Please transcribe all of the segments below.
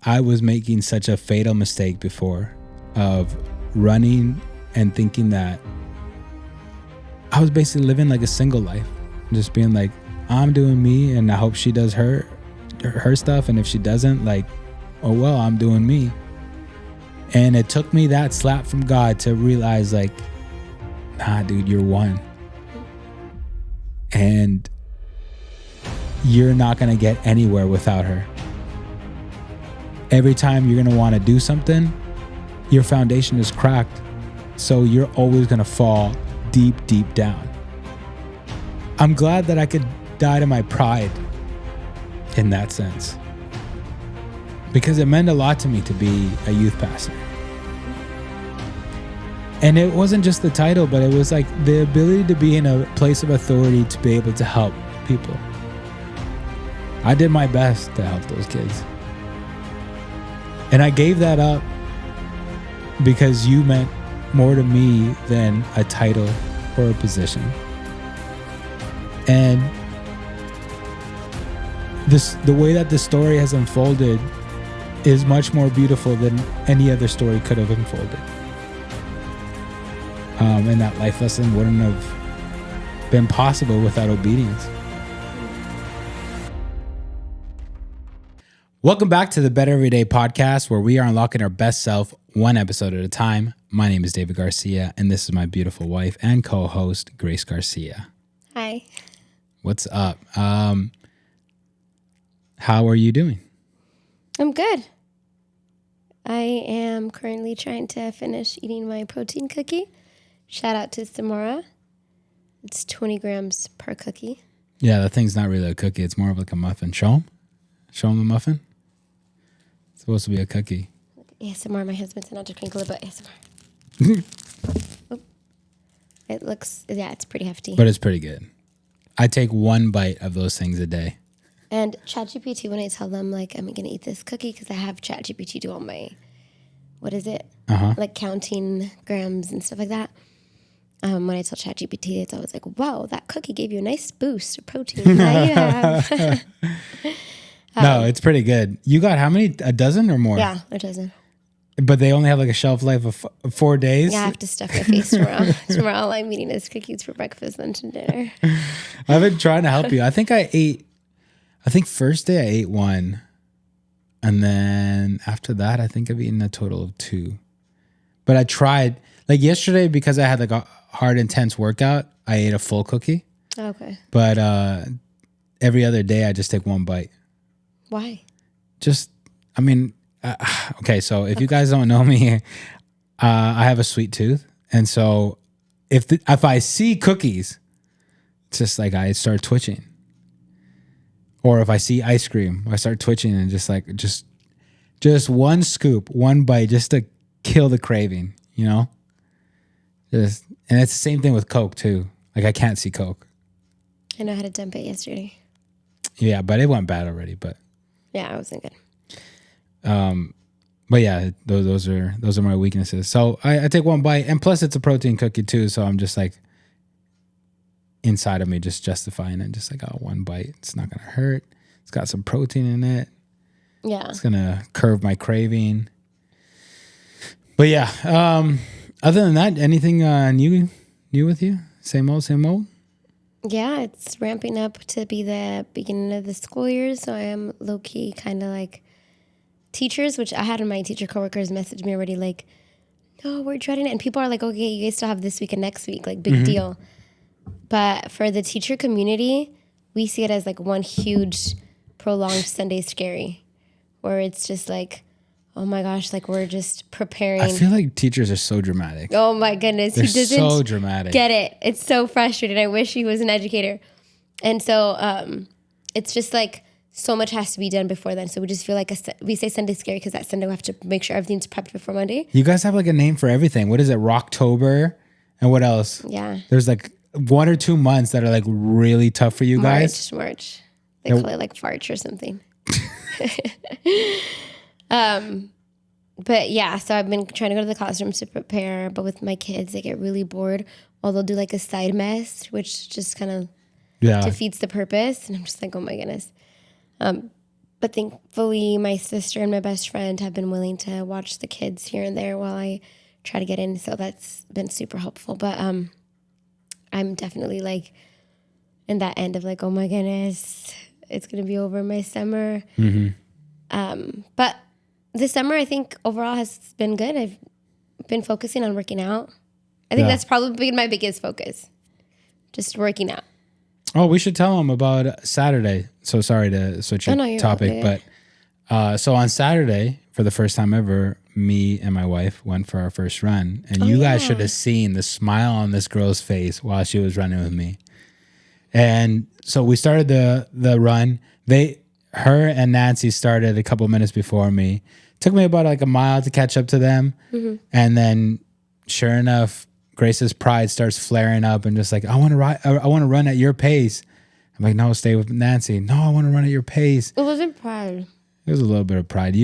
I was making such a fatal mistake before of running and thinking that I was basically living like a single life. Just being like, I'm doing me and I hope she does her stuff. And if she doesn't, like, oh, well, I'm doing me. And it took me that slap from God to realize like, nah, dude, you're one. And you're not going to get anywhere without her. Every time you're going to want to do something, your foundation is cracked. So you're always going to fall deep, deep down. I'm glad that I could die to my pride in that sense. Because it meant a lot to me to be a youth pastor. And it wasn't just the title, but it was like the ability to be in a place of authority to be able to help people. I did my best to help those kids. And I gave that up because you meant more to me than a title or a position. And the way that the story has unfolded is much more beautiful than any other story could have unfolded. And that life lesson wouldn't have been possible without obedience. Welcome back to the Better Everyday podcast, where we are unlocking our best self one episode at a time. My name is David Garcia, and this is my beautiful wife and co-host, Grace Garcia. Hi. What's up? How are you doing? I'm good. I am currently trying to finish eating my protein cookie. Shout out to Samora. It's 20 grams per cookie. Yeah, that thing's not really a cookie. It's more of like a muffin. Show him. Show him the muffin. It's supposed to be a cookie. ASMR. My husband said not to crinkle it, but ASMR. Oh. It looks, yeah, it's pretty hefty. But it's pretty good. I take one bite of those things a day. And ChatGPT, when I tell them, like, I'm going to eat this cookie, because I have ChatGPT do all my, what is it? Like counting grams and stuff like that. When I tell ChatGPT, it's always like, wow, that cookie gave you a nice boost of protein. Now you have. No, it's pretty good. You got how many? A dozen or more? Yeah, a dozen. But they only have like a shelf life of 4 days? Yeah, I have to stuff my face tomorrow. Tomorrow all I'm eating is cookies for breakfast, lunch, and dinner. I've been trying to help you. I think first day I ate one. And then after that, I think I've eaten a total of 2. But I tried, like yesterday, because I had like a hard, intense workout, I ate a full cookie. Okay. But every other day, I just take one bite. Why? Okay, so if you guys don't know me, I have a sweet tooth. And so if I see cookies, it's just like I start twitching. Or if I see ice cream, I start twitching and just one scoop, one bite, just to kill the craving, you know? And it's the same thing with Coke too. Like I can't see Coke. I know how to dump it yesterday. Yeah, but it went bad already, but. Yeah, it wasn't good. But yeah, those are my weaknesses. So I take one bite, and plus it's a protein cookie too. So I'm just like inside of me, just justifying it, just like, oh, one bite, it's not gonna hurt. It's got some protein in it. Yeah, it's gonna curb my craving. But yeah, other than that, anything new with you? Same old, same old. Yeah, it's ramping up to be the beginning of the school year, so I am low key kind of like teachers, which I had in my teacher coworkers message me already, like, oh, we're dreading it. And people are like, okay, you guys still have this week and next week, like big deal. But for the teacher community, we see it as like one huge prolonged Sunday scary, where it's just like, oh my gosh, like we're just preparing. I feel like teachers are so dramatic. Oh my goodness. They're he doesn't so dramatic. Get it. It's so frustrating. I wish he was an educator. And so it's just like, so much has to be done before then. So we just feel like we say Sunday scary because that Sunday we have to make sure everything's prepped before Monday. You guys have like a name for everything. What is it? Rocktober? And what else? Yeah. There's like 1 or 2 months that are like really tough for you guys. March. They call it like Farch or something. But yeah, so I've been trying to go to the classrooms to prepare, but with my kids, they get really bored. Or they'll do like a side mess, which just kind of defeats the purpose. And I'm just like, oh my goodness. But thankfully, my sister and my best friend have been willing to watch the kids here and there while I try to get in. So that's been super helpful. But I'm definitely like in that end of like, oh my goodness, it's going to be over my summer. But this summer, I think overall has been good. I've been focusing on working out. I think that's probably been my biggest focus, just working out. Oh, we should tell them about Saturday. So sorry to switch your topic, but so on Saturday, for the first time ever, me and my wife went for our first run, and you guys should have seen the smile on this girl's face while she was running with me. And so we started the run. Her and Nancy started a couple minutes before me. Took me about like a mile to catch up to them, and then sure enough, Grace's pride starts flaring up and just like, I want to run at your pace. I'm like, no, stay with Nancy. No, I want to run at your pace. It wasn't pride. It was a little bit of pride.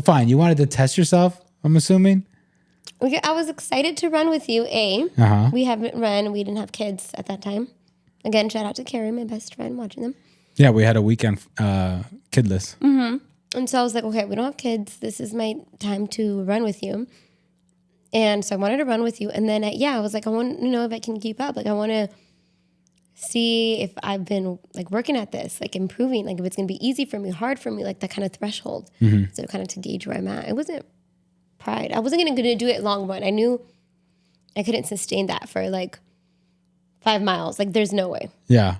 Fine. You wanted to test yourself, I'm assuming? Okay, I was excited to run with you, We haven't run. We didn't have kids at that time. Again, shout out to Carrie, my best friend, watching them. Yeah, we had a weekend kidless. And so I was like, okay, we don't have kids. This is my time to run with you. And so I wanted to run with you. And then, I was like, I want to know if I can keep up. Like, I want to see if I've been, like, working at this, like, improving. Like, if it's going to be easy for me, hard for me, like, that kind of threshold. So kind of to gauge where I'm at. It wasn't pride. I wasn't going to do it long run. I knew I couldn't sustain that for, like, 5 miles. Like, there's no way. Yeah.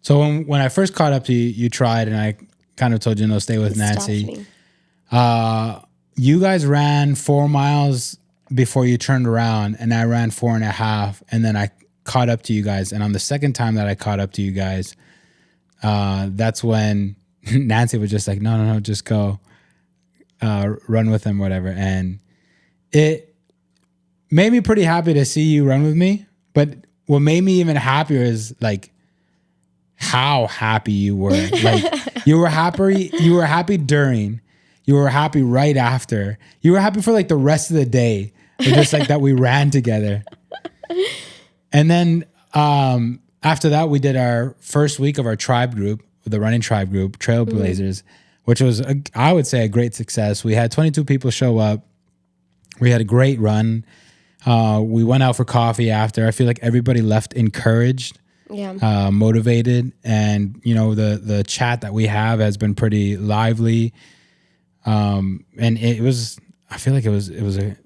So when I first caught up to you, you tried, and I kind of told you, no, stay with Nancy. You guys ran 4 miles before you turned around, and I ran 4.5, and then I caught up to you guys. And on the second time that I caught up to you guys, that's when Nancy was just like, no, just go, run with him, whatever. And it made me pretty happy to see you run with me. But what made me even happier is like how happy you were. Like you were happy during. You were happy right after. You were happy for like the rest of the day. Just like that we ran together. And then after that, we did our first week of our tribe group, the running tribe group, Trailblazers, which was, I would say, a great success. We had 22 people show up. We had a great run. We went out for coffee after. I feel like everybody left encouraged, motivated. And, you know, the chat that we have has been pretty lively. And I feel like it was a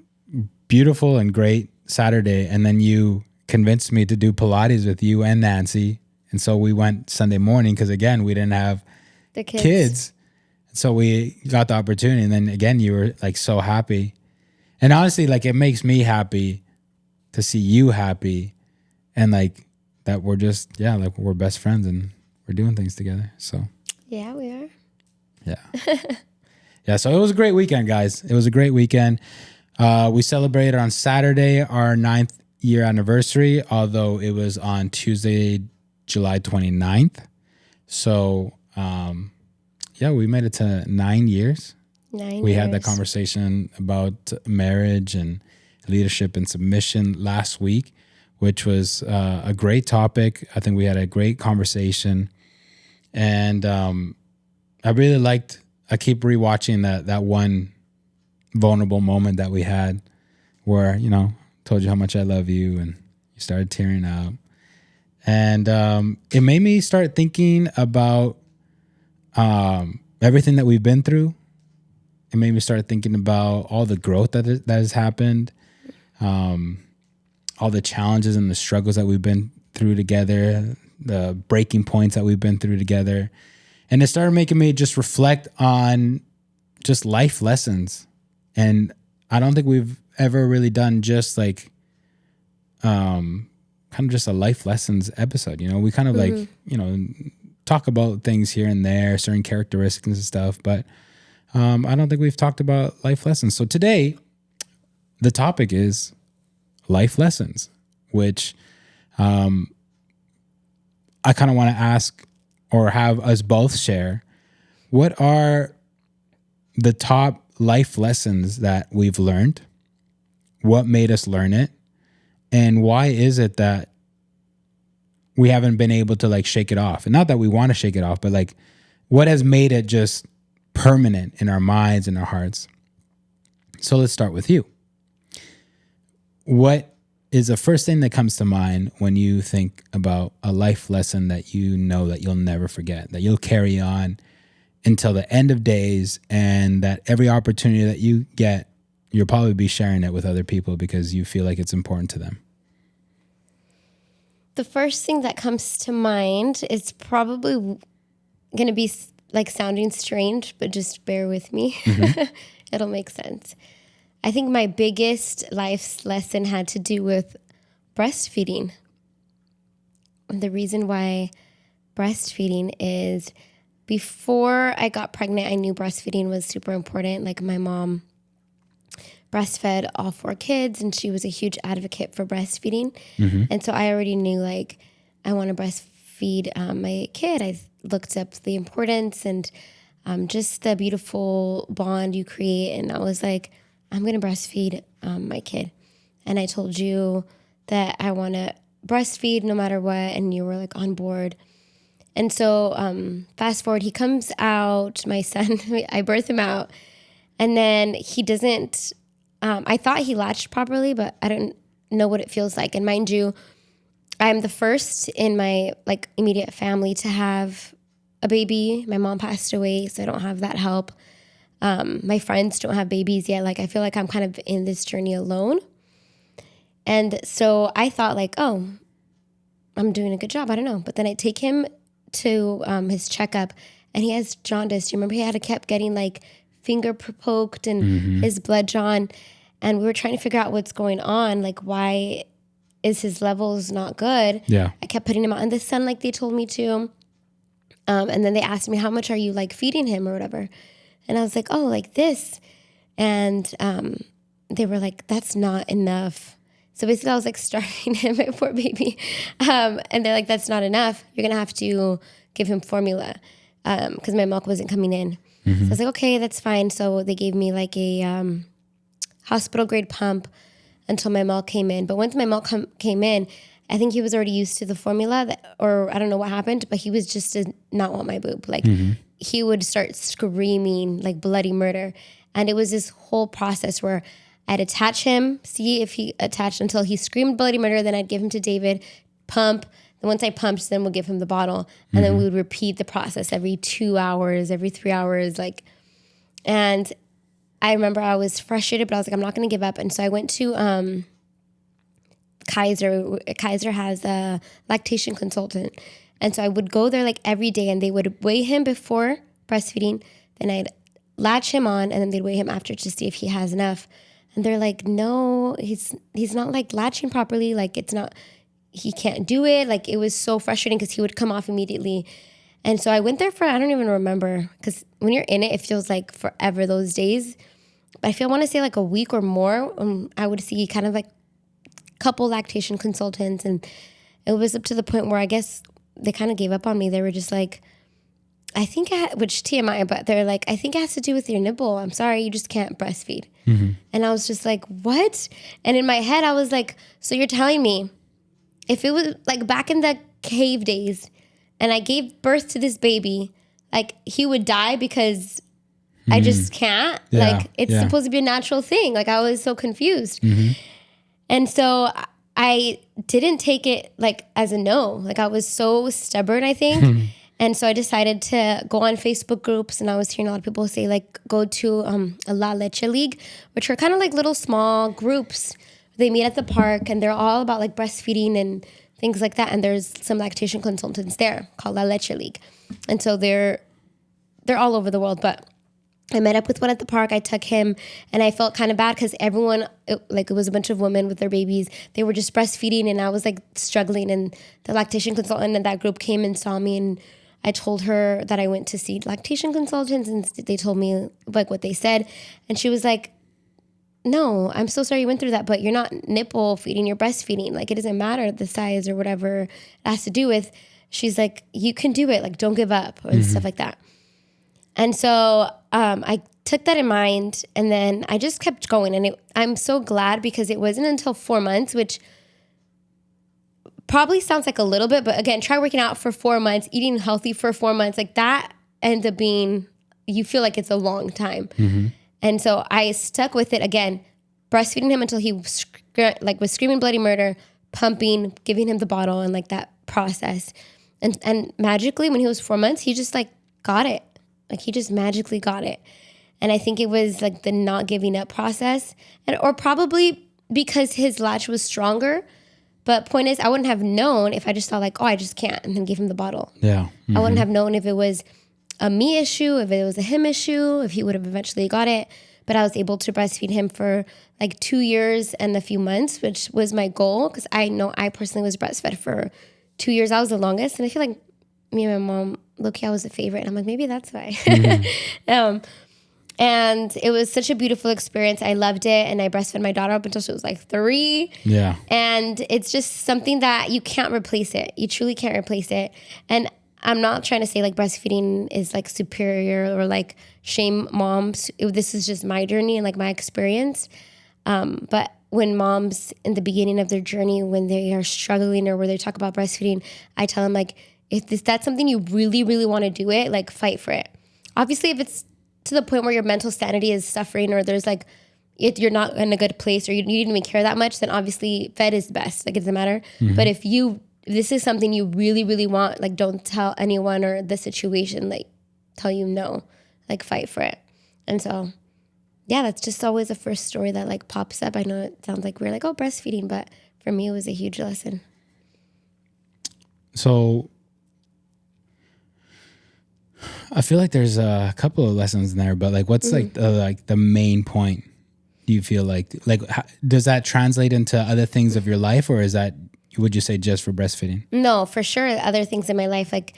beautiful and great Saturday. And then you convinced me to do Pilates with you and Nancy. And so we went Sunday morning because, again, we didn't have the kids. So we got the opportunity. And then, again, you were like so happy. And honestly, like it makes me happy to see you happy and like that we're just, like we're best friends and we're doing things together. So, yeah, we are. Yeah. Yeah, so it was a great weekend, guys. It was a great weekend. We celebrated on Saturday our 9th year anniversary, although it was on Tuesday, July 29th. So, we made it to 9 years. We had that conversation about marriage and leadership and submission last week, which was a great topic. I think we had a great conversation. And I really liked... I keep rewatching that one vulnerable moment that we had where, you know, told you how much I love you and you started tearing up. And it made me start thinking about everything that we've been through. It made me start thinking about all the growth that has happened, all the challenges and the struggles that we've been through together, the breaking points that we've been through together. And it started making me just reflect on just life lessons. And I don't think we've ever really done just like kind of just a life lessons episode. You know, we kind of like, you know, talk about things here and there, certain characteristics and stuff. But I don't think we've talked about life lessons. So today, the topic is life lessons, which I kind of want to ask or have us both share, what are the top life lessons that we've learned? What made us learn it? And why is it that we haven't been able to like shake it off? And not that we want to shake it off, but like what has made it just permanent in our minds and our hearts. So let's start with you. What is the first thing that comes to mind when you think about a life lesson that you know that you'll never forget, that you'll carry on until the end of days, and that every opportunity that you get, you'll probably be sharing it with other people because you feel like it's important to them? The first thing that comes to mind is probably going to be like sounding strange, but just bear with me. It'll make sense. I think my biggest life lesson had to do with breastfeeding. The reason why breastfeeding is, before I got pregnant, I knew breastfeeding was super important. Like, my mom breastfed all 4 kids, and she was a huge advocate for breastfeeding. And so I already knew, like, I want to breastfeed my kid. I looked up the importance and just the beautiful bond you create. And I was like, I'm going to breastfeed my kid. And I told you that I want to breastfeed no matter what. And you were like on board. And so fast forward, he comes out, my son, I birth him out. And then he doesn't, I thought he latched properly, but I don't know what it feels like. And mind you, I'm the first in my like immediate family to have a baby. My mom passed away, so I don't have that help. My friends don't have babies yet. Like, I feel like I'm kind of in this journey alone. And so I thought like, oh, I'm doing a good job. I don't know. But then I take him to his checkup, and he has jaundice. You remember he had kept getting like finger poked and his blood drawn. And we were trying to figure out what's going on. Like, why is his levels not good? Yeah. I kept putting him out in the sun like they told me to. And then they asked me, how much are you like feeding him or whatever? And I was like, oh, like this. And they were like, that's not enough. So basically I was like starving him, my poor baby. And they're like, that's not enough. You're going to have to give him formula because my milk wasn't coming in. So I was like, okay, that's fine. So they gave me like a hospital grade pump until my milk came in. But once my milk came in, I think he was already used to the formula or I don't know what happened, but he was just did not want my boob. Like he would start screaming like bloody murder. And it was this whole process where I'd attach him, see if he attached until he screamed bloody murder. Then I'd give him to David, pump. And once I pumped, then we'll give him the bottle. And then we would repeat the process every 2 hours, every 3 hours. And I remember I was frustrated, but I was like, I'm not going to give up. And so I went to Kaiser. Kaiser has a lactation consultant. And so I would go there like every day, and they would weigh him before breastfeeding. Then I'd latch him on, and then they'd weigh him after to see if he has enough. And they're like, no, he's not like latching properly. Like it's not, he can't do it. Like it was so frustrating because he would come off immediately. And so I went there for, I don't even remember, because when you're in it, it feels like forever those days. But I want to say like a week or more. I would see kind of like a couple lactation consultants, and it was up to the point where I guess they kind of gave up on me. They were just like, I think, which TMI, but they're like, I think it has to do with your nipple. I'm sorry, you just can't breastfeed. And I was just like, what? And in my head, I was like, so you're telling me if it was like back in the cave days and I gave birth to this baby, like he would die because I just can't? Like it's supposed to be a natural thing. Like I was so confused. And so I didn't take it like as a no. Like I was so stubborn, I think. And so I decided to go on Facebook groups, and I was hearing a lot of people say like go to a La Leche League, which are kind of like little small groups. They meet at the park, and they're all about like breastfeeding and things like that. And there's some lactation consultants there called La Leche League. And so they're all over the world, but I met up with one at the park. I took him, and I felt kind of bad because everyone, it was a bunch of women with their babies. They were just breastfeeding, and I was like struggling. And the lactation consultant in that group came and saw me, and I told her that I went to see lactation consultants, and they told me like what they said. And she was like, no, I'm so sorry you went through that, but you're not nipple feeding, you're breastfeeding. Like it doesn't matter the size or whatever it has to do with. She's like, you can do it. Like don't give up and stuff like that. And so I took that in mind, and then I just kept going. And I'm so glad because it wasn't until 4 months, which probably sounds like a little bit, but again, try working out for 4 months, eating healthy for 4 months. Like that ended up being you feel like it's a long time. And so I stuck with it again, breastfeeding him until he was screaming bloody murder, pumping, giving him the bottle, and like that process. And magically, when he was 4 months, he just like got it. Like he just magically got it. And I think it was like the not giving up process, or probably because his latch was stronger. But point is, I wouldn't have known if I just thought like, oh, I just can't, and then gave him the bottle. Yeah. I wouldn't have known if it was a me issue, if it was a him issue, if he would have eventually got it. But I was able to breastfeed him for like 2 years and a few months, which was my goal, because I know I personally was breastfed for 2 years. I was the longest, and I feel like me and my mom, low-key, I was a favorite. And I'm like, maybe that's why. And it was such a beautiful experience. I loved it, and I breastfed my daughter up until she was like 3. Yeah. And it's just something that you can't replace it. You truly can't replace it. And I'm not trying to say like breastfeeding is like superior or like shame moms. This is just my journey and like my experience. But when moms in the beginning of their journey, when they are struggling or where they talk about breastfeeding, I tell them like, if that's something you really, really want to do it, like fight for it. Obviously, if it's to the point where your mental sanity is suffering, or there's like, if you're not in a good place, or you didn't even care that much, then obviously fed is best. Like it doesn't matter. But if this is something you really, really want, like don't tell anyone or the situation, like tell you no, like fight for it. And so, yeah, that's just always the first story that like pops up. I know it sounds like we're like, oh, breastfeeding, but for me, it was a huge lesson. So I feel like there's a couple of lessons in there, but like, what's like the main point? Do you feel like does that translate into other things of your life, or is that, would you say, just for breastfeeding? No, for sure. Other things in my life, like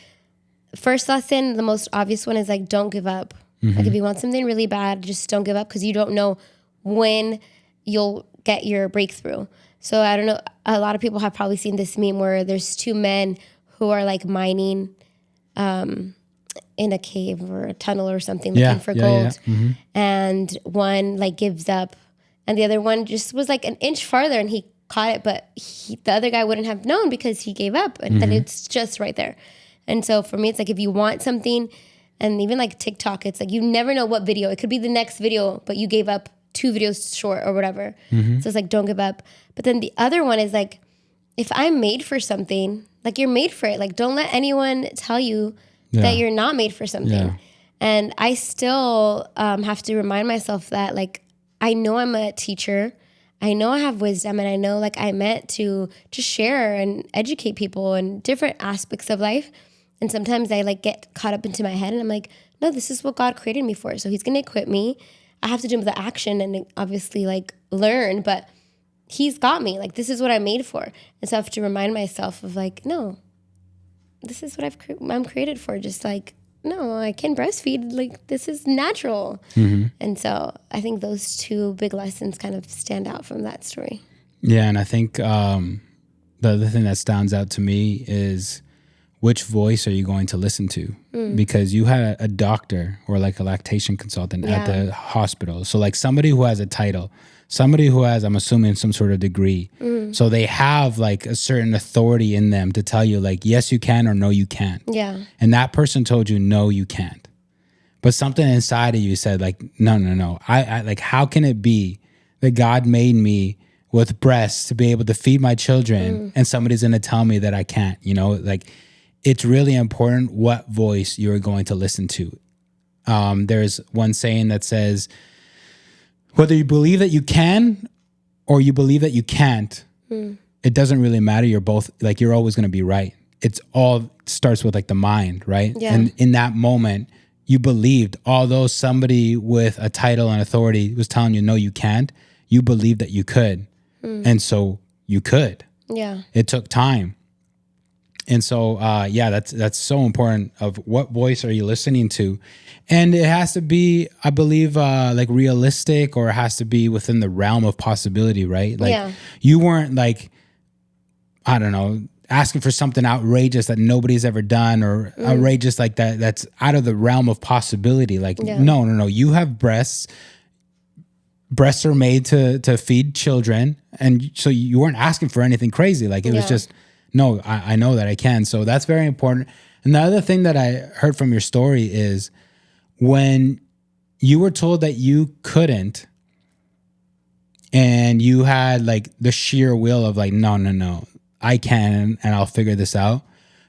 first lesson, the most obvious one is like, don't give up. Like if you want something really bad, just don't give up, because you don't know when you'll get your breakthrough. So I don't know. A lot of people have probably seen this meme where there's 2 men who are like mining, in a cave or a tunnel or something, looking for gold. And one like gives up, and the other one just was like an inch farther and he caught it, but the other guy wouldn't have known because he gave up, and then it's just right there. And so for me, it's like, if you want something, and even like TikTok, it's like, you never know what video, it could be the next video, but you gave up 2 videos short or whatever. So it's like, don't give up. But then the other one is like, if I'm made for something, like you're made for it. Like don't let anyone tell you that you're not made for something. Yeah. And I still have to remind myself that like, I know I'm a teacher. I know I have wisdom, and I know like I meant to just share and educate people in different aspects of life. And sometimes I like get caught up into my head, and I'm like, no, this is what God created me for. So he's going to equip me. I have to do the action and obviously like learn, but he's got me. Like, this is what I'm made for. And so I have to remind myself of like, no, this is what I'm created for. Just like, no, I can breastfeed. Like, this is natural. And so I think those 2 big lessons kind of stand out from that story. Yeah. And I think the other thing that stands out to me is, which voice are you going to listen to? Because you had a doctor or like a lactation consultant at the hospital. So like somebody who has a title, somebody who has, I'm assuming, some sort of degree. So they have like a certain authority in them to tell you like, yes, you can, or no, you can't. Yeah. And that person told you, no, you can't. But something inside of you said like, no. I like, how can it be that God made me with breasts to be able to feed my children and somebody's going to tell me that I can't, like, it's really important what voice you're going to listen to. There's one saying that says, whether you believe that you can or you believe that you can't, it doesn't really matter. You're both, like, you're always going to be right. It's all starts with like the mind, right? Yeah. And in that moment, you believed, although somebody with a title and authority was telling you, no, you can't, you believed that you could. And so you could. Yeah. It took time. And so, that's so important, of what voice are you listening to? And it has to be, I believe, like realistic, or it has to be within the realm of possibility, right? Like you weren't like, I don't know, asking for something outrageous that nobody's ever done, or outrageous like that, that's out of the realm of possibility. Like, no. You have breasts. Breasts are made to feed children. And so you weren't asking for anything crazy. Like it was just, no, I know that I can. So that's very important. And the other thing that I heard from your story is when you were told that you couldn't, and you had like the sheer will of like, no, I can, and I'll figure this out.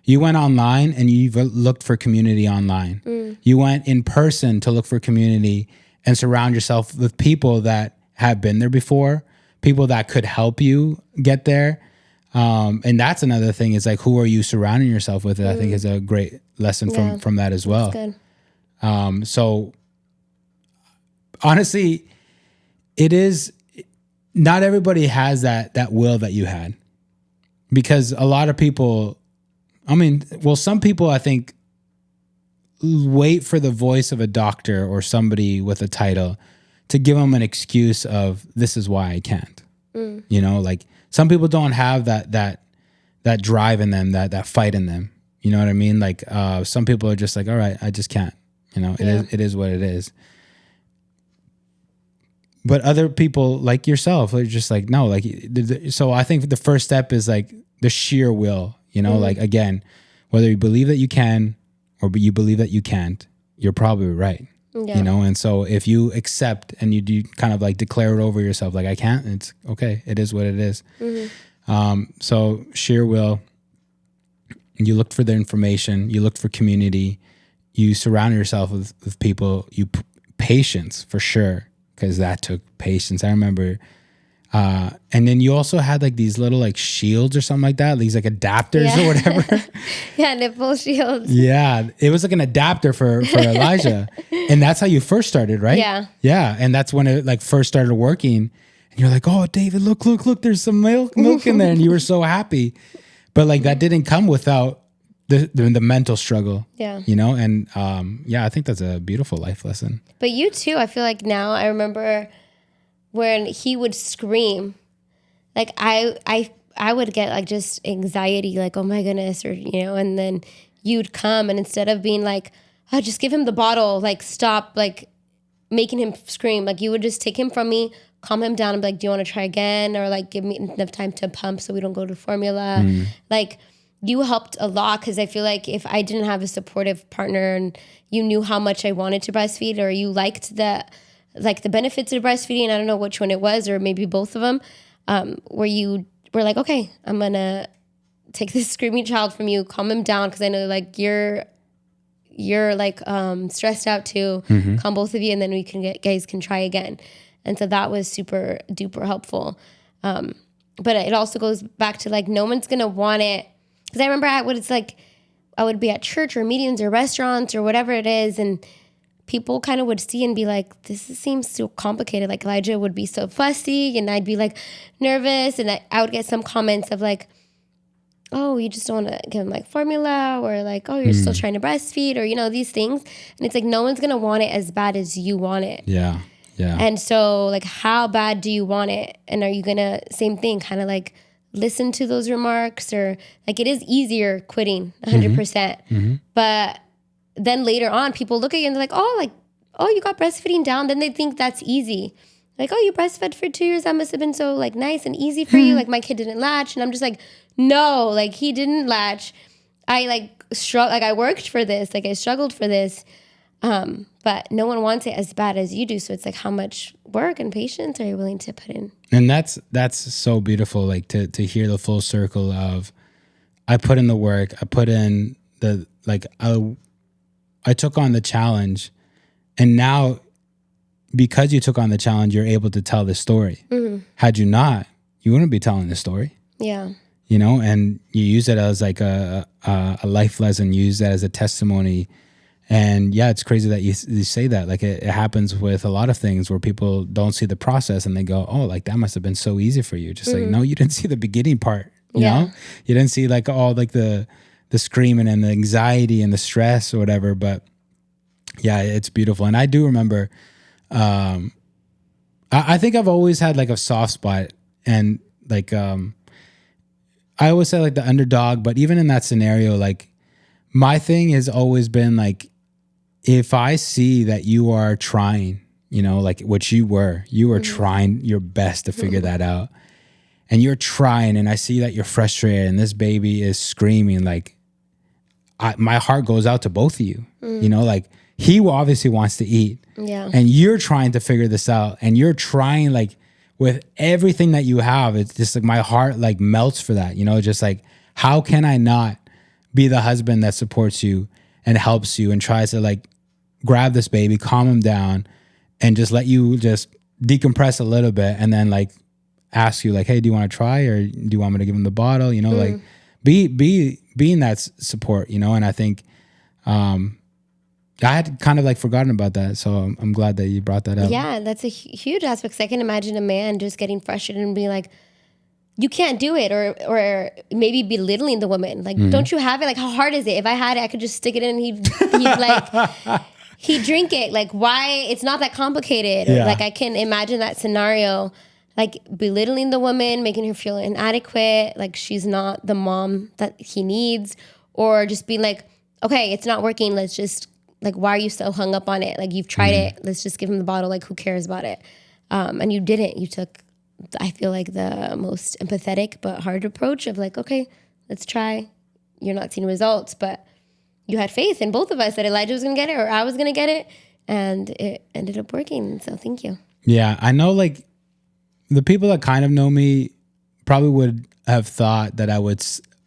You went online and you looked for community online. You went in person to look for community and surround yourself with people that have been there before, people that could help you get there. And that's another thing, is like, who are you surrounding yourself with? I think is a great lesson from that as well. That's good. So honestly, it is, not everybody has that will that you had, because a lot of people, some people I think wait for the voice of a doctor or somebody with a title to give them an excuse of, this is why I can't. You know, like some people don't have that drive in them, that fight in them. You know what I mean? Like some people are just like, all right, I just can't. You know, it is what it is. But other people like yourself are just like, no, like, so I think the first step is like the sheer will, you know, like, again, whether you believe that you can or you believe that you can't, you're probably right. You know, and so if you accept and you do kind of like declare it over yourself, like, I can't, it's okay. It is what it is. So sheer will, you looked for the information, you looked for community, you surround yourself with people, patience for sure. Because that took patience. I remember. And then you also had like these little like shields or something like that. These like adapters or whatever. Nipple shields. Yeah. It was like an adapter for Elijah. And that's how you first started, right? Yeah. Yeah. And that's when it like first started working. And you're like, oh, David, look, there's some milk in there. And you were so happy. But like that didn't come without the mental struggle. Yeah. You know? And I think that's a beautiful life lesson. But you too, I feel like now, I remember when he would scream, like I would get like just anxiety, like, oh my goodness, or, you know, and then you'd come, and instead of being like, oh, just give him the bottle, like stop like making him scream, like you would just take him from me, calm him down and be like, do you want to try again? Or like give me enough time to pump so we don't go to formula. Like you helped a lot, because I feel like if I didn't have a supportive partner and you knew how much I wanted to breastfeed, or you liked the benefits of breastfeeding, I don't know which one it was, or maybe both of them, where you were like, okay, I'm going to take this screaming child from you, calm him down, because I know like you're like stressed out too, calm both of you, and then guys can try again. And so that was super duper helpful. But it also goes back to like, no one's going to want it. Because I remember I would be at church or meetings or restaurants or whatever it is, and people kind of would see and be like, this seems so complicated. Like Elijah would be so fussy, and I'd be like nervous, and I would get some comments of like, oh, you just don't want to give him like formula, or like, oh, you're still trying to breastfeed, or, you know, these things. And it's like, no one's going to want it as bad as you want it. Yeah. Yeah. And so like, how bad do you want it? And are you going to, same thing, kind of like listen to those remarks, or like, it is easier quitting 100%. But then later on, people look at you and they're like, oh, you got breastfeeding down. Then they think that's easy. Like, oh, you breastfed for 2 years. That must have been so like nice and easy for you. Like my kid didn't latch. And I'm just like, no, like he didn't latch. I I worked for this. Like I struggled for this. But no one wants it as bad as you do. So it's like, how much work and patience are you willing to put in? And that's so beautiful. Like to hear the full circle of, I put in the work, I put in I took on the challenge, and now because you took on the challenge, you're able to tell this story. Had you not, you wouldn't be telling this story. Yeah. You know, and you use it as like a life lesson, you use that as a testimony. And yeah, it's crazy that you say that. Like it happens with a lot of things where people don't see the process and they go, oh, like that must have been so easy for you. Just like, no, you didn't see the beginning part. You know, you didn't see like all like the screaming and the anxiety and the stress or whatever. But yeah, it's beautiful. And I do remember, I think I've always had like a soft spot, and like, I always say like the underdog, but even in that scenario, like my thing has always been like, if I see that you are trying, you know, like which you were trying your best to figure that out, and you're trying, and I see that you're frustrated and this baby is screaming, like my heart goes out to both of you, you know, like he obviously wants to eat. Yeah. And you're trying to figure this out, and you're trying like with everything that you have. It's just like my heart like melts for that, just like, how can I not be the husband that supports you and helps you and tries to like grab this baby, calm him down, and just let you just decompress a little bit, and then like ask you like, hey, do you want to try, or do you want me to give him the bottle? Like being that support, and I think I had kind of like forgotten about that. So I'm glad that you brought that up. Yeah, that's a huge aspect. 'Cause I can imagine a man just getting frustrated and being like, you can't do it, or maybe belittling the woman. Like, don't you have it? Like, how hard is it? If I had it, I could just stick it in and he'd like, he'd drink it. Like, why? It's not that complicated. Yeah. Like, I can imagine that scenario, like belittling the woman, making her feel inadequate, like she's not the mom that he needs, or just being like, okay, it's not working. Let's just, like, why are you so hung up on it? Like, you've tried it. Let's just give him the bottle. Like, who cares about it? And you didn't. You took, I feel like, the most empathetic but hard approach of like, okay, let's try. You're not seeing results, but you had faith in both of us that Elijah was going to get it or I was going to get it. And it ended up working. So thank you. Yeah. I know like the people that kind of know me probably would have thought that I would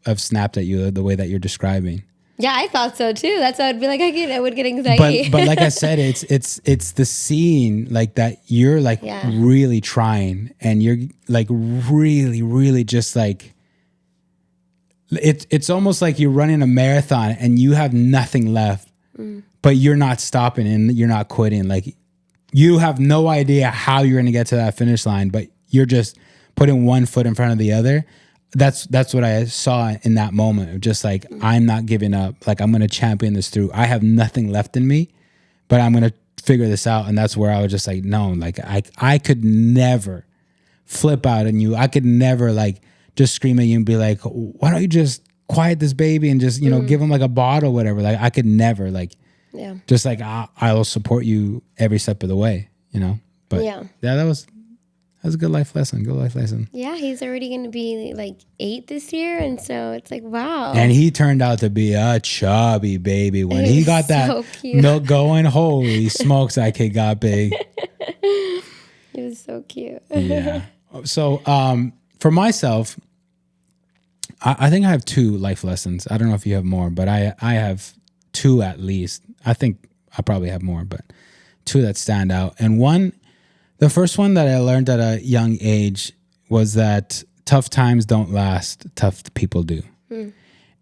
have snapped at you the way that you're describing. Yeah, I thought so too. That's why I'd be like, I would get anxiety. But like I said, it's the scene like that you're like really trying, and you're like really, really just like it's almost like you're running a marathon and you have nothing left, but you're not stopping and you're not quitting. Like you have no idea how you're gonna get to that finish line, but you're just putting one foot in front of the other. That's what I saw in that moment of just like, I'm not giving up. Like, I'm going to champion this through. I have nothing left in me, but I'm going to figure this out. And that's where I was just like, no, like I could never flip out on you. I could never like just scream at you and be like, why don't you just quiet this baby and just, give him like a bottle, whatever. Like I could never like, just like, I'll support you every step of the way, but yeah, that was a good life lesson. Good life lesson. Yeah, he's already going to be like 8 this year. And so it's like, wow. And he turned out to be a chubby baby. When he got that milk going, holy smokes, that kid got big. He was so cute. Yeah. So for myself, I think I have 2 life lessons. I don't know if you have more, but I have 2 at least. I think I probably have more, but 2 that stand out. And the first one that I learned at a young age was that tough times don't last, tough people do.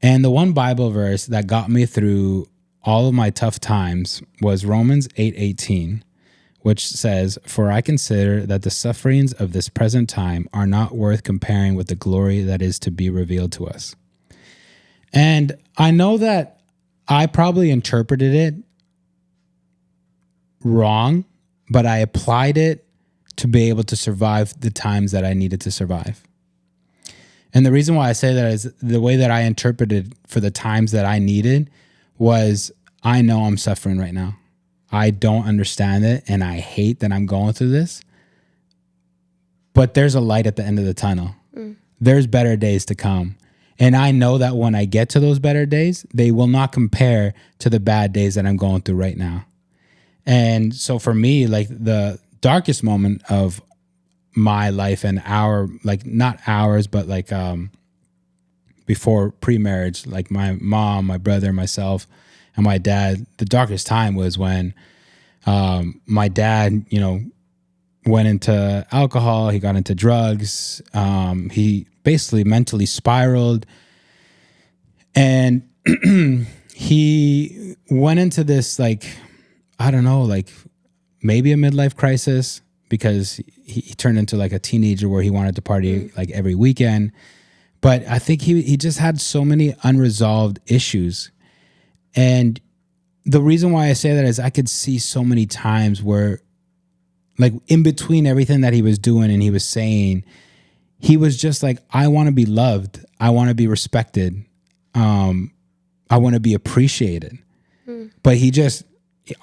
And the one Bible verse that got me through all of my tough times was Romans 8:18, which says, "For I consider that the sufferings of this present time are not worth comparing with the glory that is to be revealed to us." And I know that I probably interpreted it wrong, but I applied it to be able to survive the times that I needed to survive. And the reason why I say that is the way that I interpreted for the times that I needed was, I know I'm suffering right now. I don't understand it, and I hate that I'm going through this. But there's a light at the end of the tunnel. There's better days to come. And I know that when I get to those better days, they will not compare to the bad days that I'm going through right now. And so for me, like the darkest moment of my life and not ours, but like before pre-marriage, like my mom, my brother, myself, and my dad, the darkest time was when my dad, went into alcohol. He got into drugs. He basically mentally spiraled, and he went into this like, I don't know, like maybe a midlife crisis, because he turned into like a teenager where he wanted to party like every weekend. But I think he just had so many unresolved issues. And the reason why I say that is I could see so many times where, like, in between everything that he was doing and he was saying, he was just like, I want to be loved. I want to be respected. I want to be appreciated. But he just,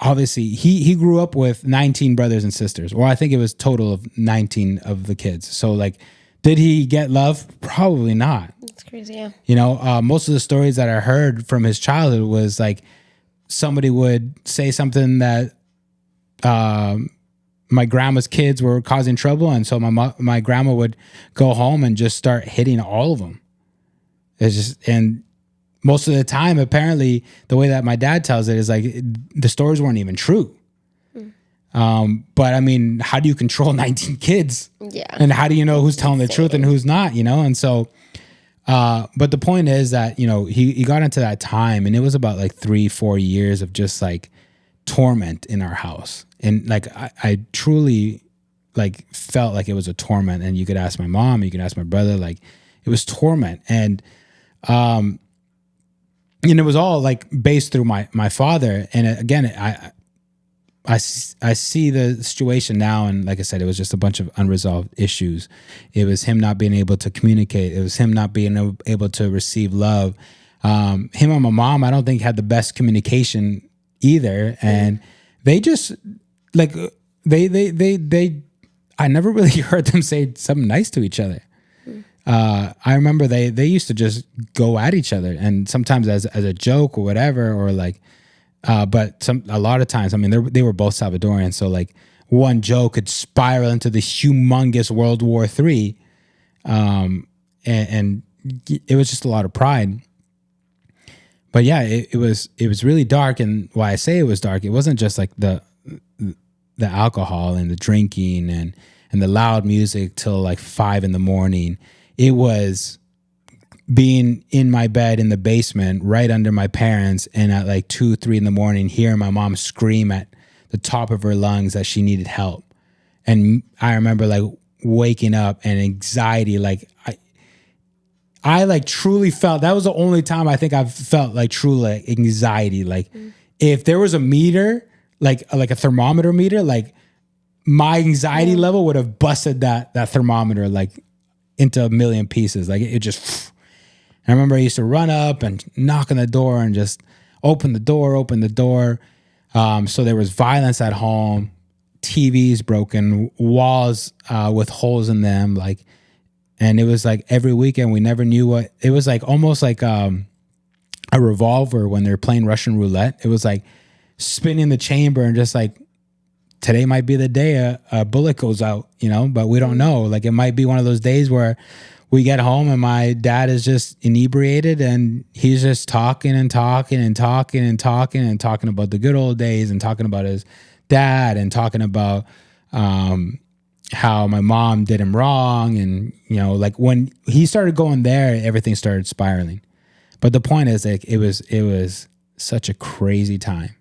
obviously, he grew up with 19 brothers and sisters, or I think it was total of 19 of the kids. So like, did he get love? Probably not. That's crazy, yeah. Most of the stories that I heard from his childhood was like, somebody would say something that my grandma's kids were causing trouble, and so my grandma would go home and just start hitting all of them. It's just, and most of the time, apparently, the way that my dad tells it is like the stories weren't even true. But I mean, how do you control 19 kids? Yeah. And how do you know who's telling the truth and who's not, you know? And so, but the point is that, you know, he got into that time, and it was about like 3-4 years of just like torment in our house. And like, I truly like felt like it was a torment. And you could ask my mom, you could ask my brother, like it was torment. And it was all like based through my father. And again, I see the situation now, and like I said, it was just a bunch of unresolved issues. It was him not being able to communicate. It was him not being able to receive love. Him and my mom, I don't think had the best communication either, and they just like they. I never really heard them say something nice to each other. I remember they used to just go at each other, and sometimes as a joke or whatever, or like. But a lot of times, I mean, they were both Salvadorian, so like one joke could spiral into the humongous World War III, and it was just a lot of pride. But yeah, it was really dark, and why I say it was dark, it wasn't just like the alcohol and the drinking and the loud music till like 5 a.m. It was being in my bed in the basement right under my parents, and at like 2-3 a.m. hearing my mom scream at the top of her lungs that she needed help. And I remember like waking up and anxiety, like I like truly felt, that was the only time I think I've felt like true like anxiety. Like if there was a meter, like a thermometer meter, like my anxiety level would have busted that thermometer like into a million pieces. Like it just. I remember I used to run up and knock on the door and just open the door. So there was violence at home, TVs broken, walls with holes in them. Like, and it was like every weekend we never knew what, it was like almost like a revolver when they're playing Russian roulette. It was like spinning the chamber and just like, today might be the day a bullet goes out, you know, but we don't know. Like it might be one of those days where we get home and my dad is just inebriated and he's just talking about the good old days and talking about his dad and talking about how my mom did him wrong. And, you know, like when he started going there, everything started spiraling. But the point is, like, it was such a crazy time.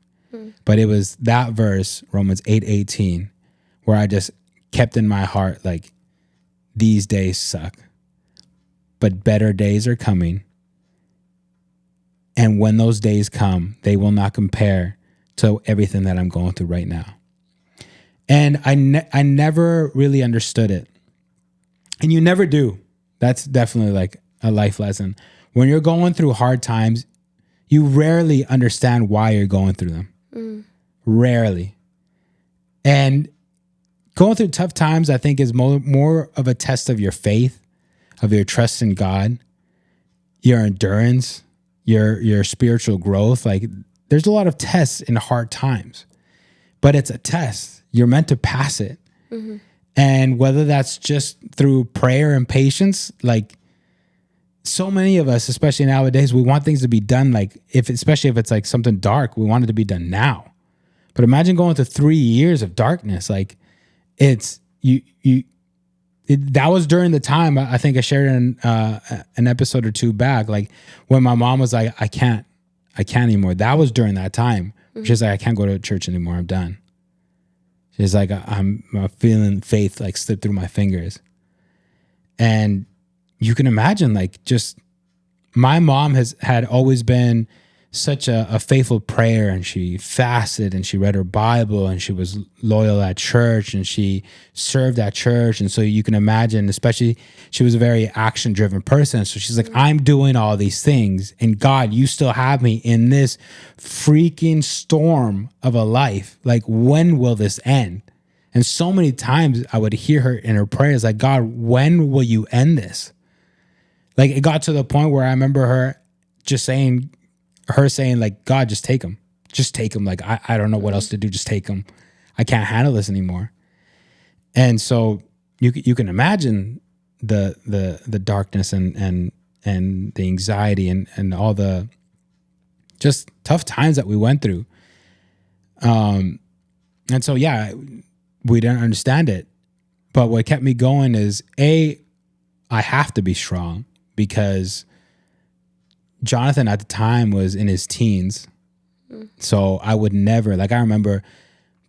But it was that verse, Romans 8:18, where I just kept in my heart, like, these days suck, but better days are coming. And when those days come, they will not compare to everything that I'm going through right now. And I never really understood it. And you never do. That's definitely like a life lesson. When you're going through hard times, you rarely understand why you're going through them. Rarely. And going through tough times, I think, is more of a test of your faith, of your trust in God, your endurance, your spiritual growth. Like, there's a lot of tests in hard times, but it's a test. You're meant to pass it. Mm-hmm. And whether that's just through prayer and patience, like, so many of us, especially nowadays, we want things to be done, like, especially if it's like something dark, we want it to be done now. But imagine going through 3 years of darkness. Like, that was during the time, I think I shared in an episode or two back, like when my mom was like, I can't anymore. That was during that time. Mm-hmm. She's like, I can't go to church anymore. I'm done. She's like, I'm feeling faith like slip through my fingers. And you can imagine, like, just my mom had always been such a faithful prayer, and she fasted and she read her Bible and she was loyal at church and she served at church. And so you can imagine, especially, she was a very action driven person. So she's like, I'm doing all these things, and God, you still have me in this freaking storm of a life. Like, when will this end? And so many times I would hear her in her prayers, like, God, when will you end this? Like, it got to the point where I remember her saying, like, God, just take him. just take them. Like, I don't know what else to do. Just take them. I can't handle this anymore. And so you can imagine the darkness and the anxiety and all the just tough times that we went through. And so, yeah, we didn't understand it. But what kept me going is, I have to be strong, because Jonathan at the time was in his teens. So I would never, like, I remember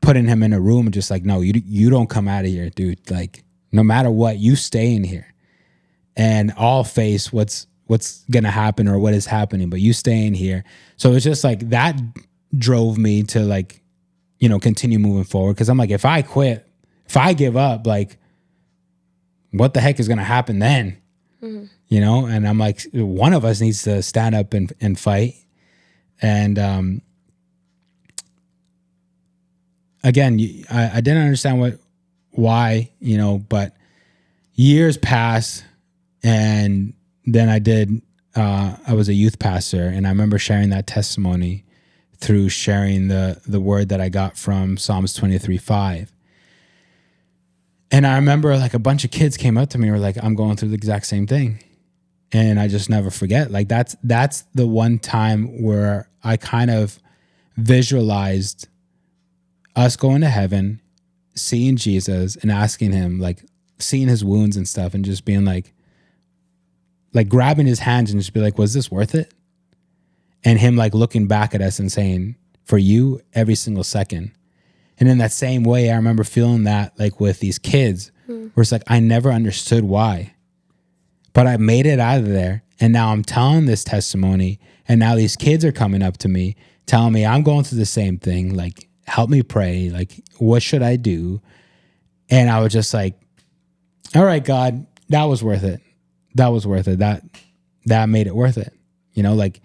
putting him in a room and just like, no, you don't come out of here, dude. Like, no matter what, you stay in here and I'll face what's going to happen or what is happening, but you stay in here. So it's just like that drove me to, like, you know, continue moving forward. Cause I'm like, if I quit, if I give up, like, what the heck is going to happen then? You know? And I'm like, one of us needs to stand up and fight. And, again, I didn't understand why, you know, but years passed, and then I was a youth pastor, and I remember sharing that testimony through sharing the word that I got from Psalms 23:5. And I remember, like, a bunch of kids came up to me and were like, I'm going through the exact same thing. And I just never forget. Like, that's the one time where I kind of visualized us going to heaven, seeing Jesus and asking him, like, seeing his wounds and stuff, and just being like grabbing his hands and just be like, was this worth it? And him, like, looking back at us and saying, for you, every single second. And in that same way, I remember feeling that, like, with these kids, where it's like, I never understood why, but I made it out of there. And now I'm telling this testimony, and now these kids are coming up to me, telling me I'm going through the same thing. Like, help me pray. Like, what should I do? And I was just like, all right, God, that was worth it. That was worth it. That made it worth it. You know, like,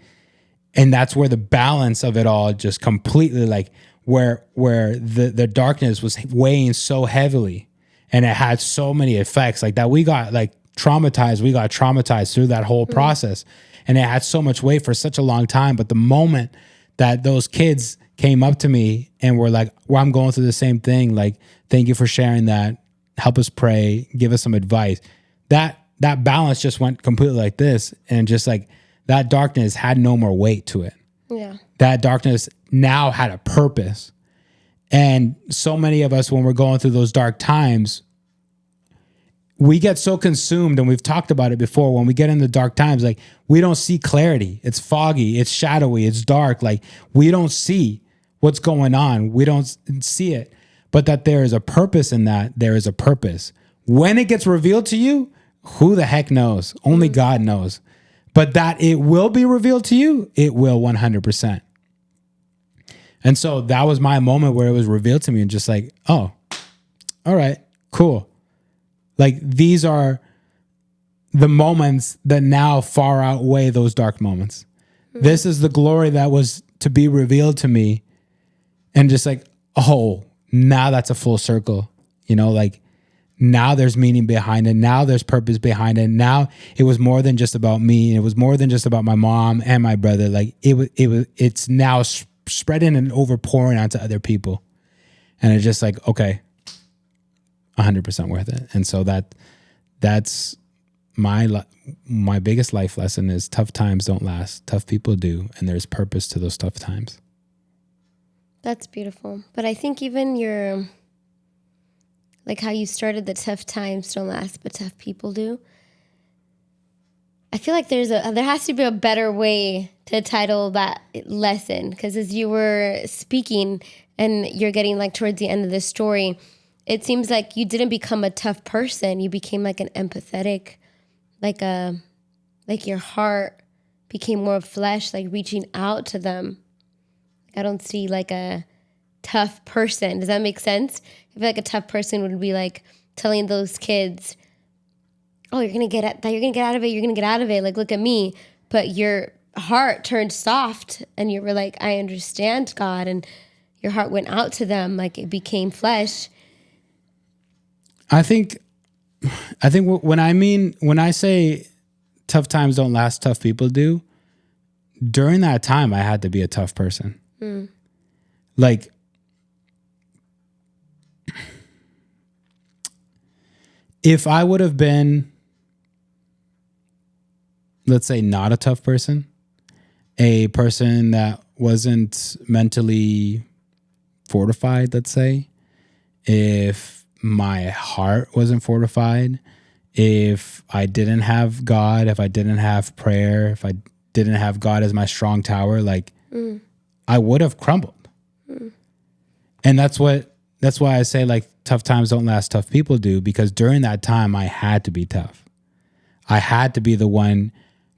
and that's where the balance of it all just completely, like, where the darkness was weighing so heavily, and it had so many effects, like, that we got, like, traumatized. We got traumatized through that whole process, and it had so much weight for such a long time. But the moment that those kids came up to me and were like, well, I'm going through the same thing. Like, thank you for sharing that. Help us pray. Give us some advice. That balance just went completely like this. And just like that darkness had no more weight to it. Yeah. That darkness now had a purpose. And so many of us, when we're going through those dark times, we get so consumed, and we've talked about it before, when we get in the dark times, like, we don't see clarity. It's foggy, it's shadowy, it's dark. Like, we don't see what's going on. We don't see it. But that there is a purpose in that. There is a purpose. When it gets revealed to you, who the heck knows? Only God knows. But that it will be revealed to you, it will 100%. And so that was my moment where it was revealed to me, and just like, oh, all right, cool. Like, these are the moments that now far outweigh those dark moments. This is the glory that was to be revealed to me. And just like, oh, now that's a full circle. You know, like, now there's meaning behind it. Now there's purpose behind it. Now it was more than just about me. It was more than just about my mom and my brother. Like, it's now spreading and overpouring onto other people. And it's just like, okay, 100% worth it. And so that's my biggest life lesson is tough times don't last. Tough people do. And there's purpose to those tough times. That's beautiful. But I think even like how you started, the tough times don't last, but tough people do. I feel like there has to be a better way to title that lesson. Because as you were speaking and you're getting, like, towards the end of the story, it seems like you didn't become a tough person. You became, like, an empathetic, like your heart became more of flesh, like reaching out to them. I don't see, like, a tough person. Does that make sense? I feel like a tough person would be like telling those kids, oh, you're going to get out of it. You're going to get out of it. Like, look at me. But your heart turned soft, and you were like, I understand, God. And your heart went out to them. Like, it became flesh. I think when I say tough times don't last, tough people do, during that time, I had to be a tough person. like, if I would have been, let's say, not a tough person, a person that wasn't mentally fortified, let's say, if my heart wasn't fortified, if I didn't have God, if I didn't have prayer, if I didn't have God as my strong tower, like I would have crumbled. And that's why I say, like, tough times don't last, tough people do, because during that time I had to be tough. I had to be the one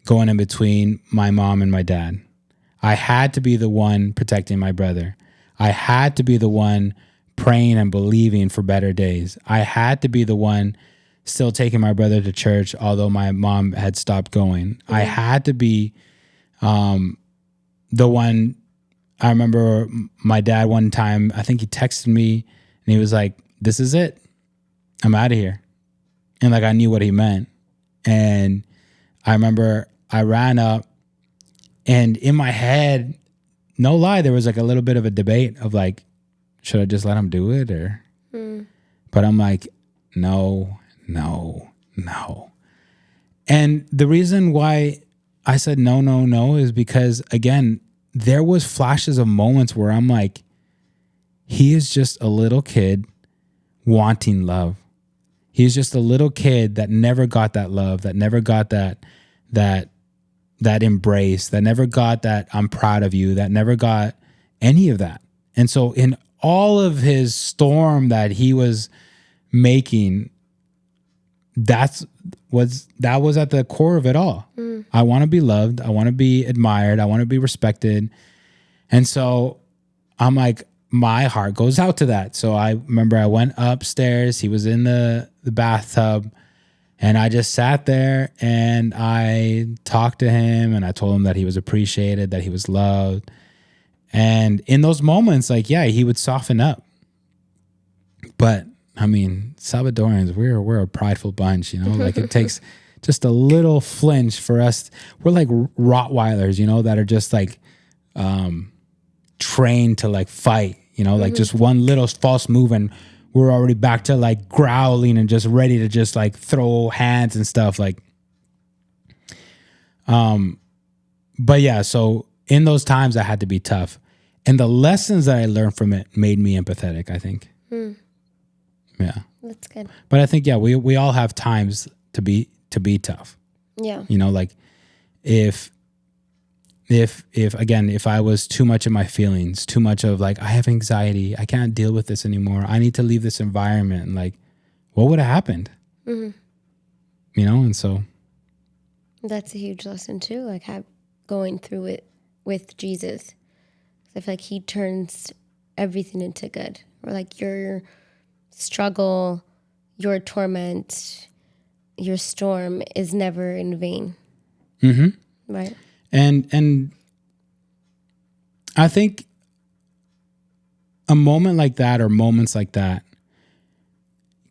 going in between my mom and my dad. I had to be the one protecting my brother. I had to be the one praying and believing for better days. I had to be the one still taking my brother to church, although my mom had stopped going. I had to be the one. I remember my dad one time, I think he texted me and he was like, "This is it. I'm out of here." And like, I knew what he meant. And I remember I ran up, and in my head, no lie, there was like a little bit of a debate of like, should I just let him do it or? But I'm like, no. And the reason why I said no is because, again, there was flashes of moments where I'm like, he is just a little kid wanting love. He's just a little kid that never got that love, that never got that embrace, that never got that I'm proud of you, that never got any of that. And so in all of his storm that he was making, that was at the core of it all. I want to be loved. I want to be admired. I want to be respected. And so I'm like, my heart goes out to that. So I remember I went upstairs. He was in the bathtub, and I just sat there and I talked to him, and I told him that he was appreciated, that he was loved. And in those moments, like, yeah, he would soften up. But I mean, Salvadorans, we're a prideful bunch, you know, like it takes just a little flinch for us. We're like Rottweilers, you know, that are just like trained to like fight, you know, like just one little false move and we're already back to like growling and just ready to just like throw hands and stuff like. But yeah, so in those times I had to be tough, and the lessons that I learned from it made me empathetic, I think. Yeah. That's good. But I think, yeah, we all have times to be tough. Yeah. You know, like if again, if I was too much in my feelings, too much of like, I have anxiety, I can't deal with this anymore, I need to leave this environment, and like, what would have happened? You know, and so. That's a huge lesson too, like going through it with Jesus. I feel like he turns everything into good. Or like your struggle, your torment, your storm is never in vain. Right. And I think a moment like that or moments like that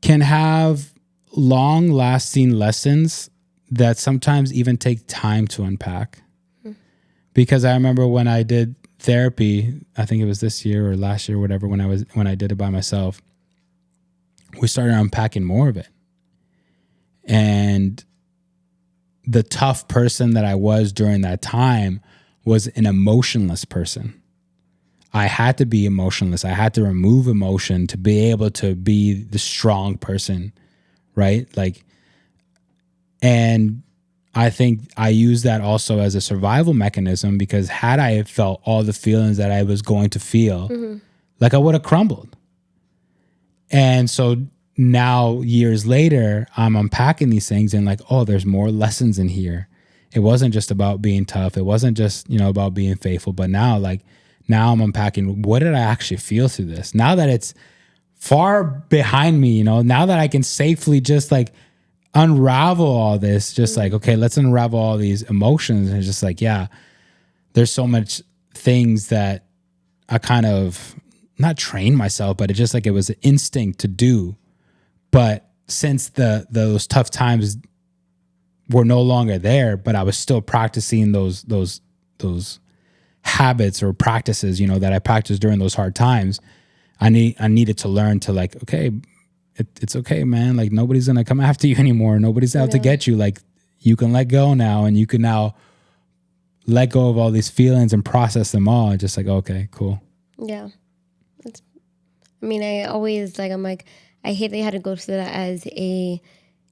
can have long-lasting lessons that sometimes even take time to unpack. Because I remember when I did therapy, I think it was this year or last year or whatever, when I did it by myself, we started unpacking more of it. And the tough person that I was during that time was an emotionless person. I had to be emotionless. I had to remove emotion to be able to be the strong person, right? Like, and I think I use that also as a survival mechanism, because had I felt all the feelings that I was going to feel, like I would have crumbled. And so now years later, I'm unpacking these things and like, oh, there's more lessons in here. It wasn't just about being tough. It wasn't just, you know, about being faithful. But now I'm unpacking, what did I actually feel through this? Now that it's far behind me, you know, now that I can safely just like unravel all this, just like, okay, let's unravel all these emotions. And it's just like, yeah, there's so much things that I kind of not trained myself, but it just like, it was an instinct to do. But since those tough times were no longer there, but I was still practicing those habits or practices, that I practiced during those hard times. I needed to learn to like, okay, it's okay, man. Like nobody's going to come after you anymore. Nobody's out to get you. Like you can let go now, and you can now let go of all these feelings and process them all. Just like, okay, cool. Yeah. I always I'm like, I hate they had to go through that as a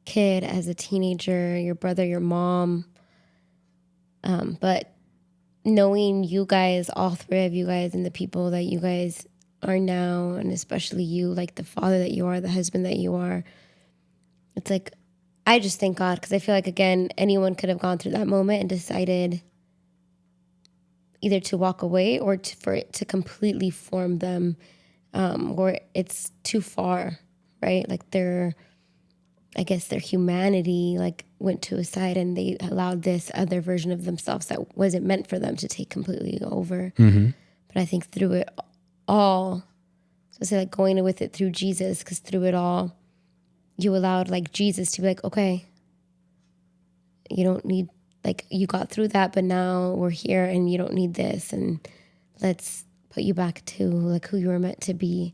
kid, as a teenager, your brother, your mom. But knowing you guys, all three of you guys, and the people that you guys are now, and especially you, like the father that you are, the husband that you are, it's like, I just thank God, because I feel like, again, anyone could have gone through that moment and decided either to walk away or for it to completely form them, or it's too far, right? Like I guess their humanity went to a side, and they allowed this other version of themselves that wasn't meant for them to take completely over. Mm-hmm. But I think through it all, so I say going with it through Jesus, because through it all, you allowed Jesus to be like, okay, you don't need, you got through that, but now we're here and you don't need this, and let's put you back to who you were meant to be.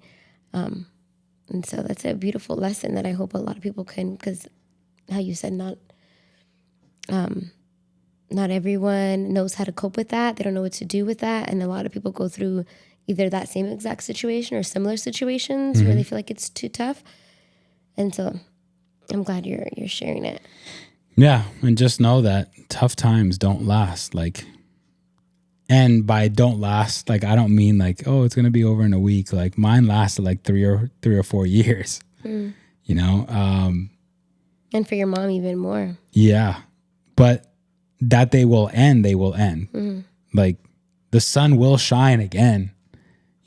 And so that's a beautiful lesson that I hope a lot of people can, because how you said not everyone knows how to cope with that. They don't know what to do with that. And a lot of people go through either that same exact situation or similar situations where they feel like it's too tough. And so I'm glad you're sharing it. Yeah. And just know that tough times don't last. And by don't last, I don't mean oh, it's going to be over in a week. Mine lasted 3 or 4 years, And for your mom, even more. Yeah. But that they will end. Mm-hmm. The sun will shine again.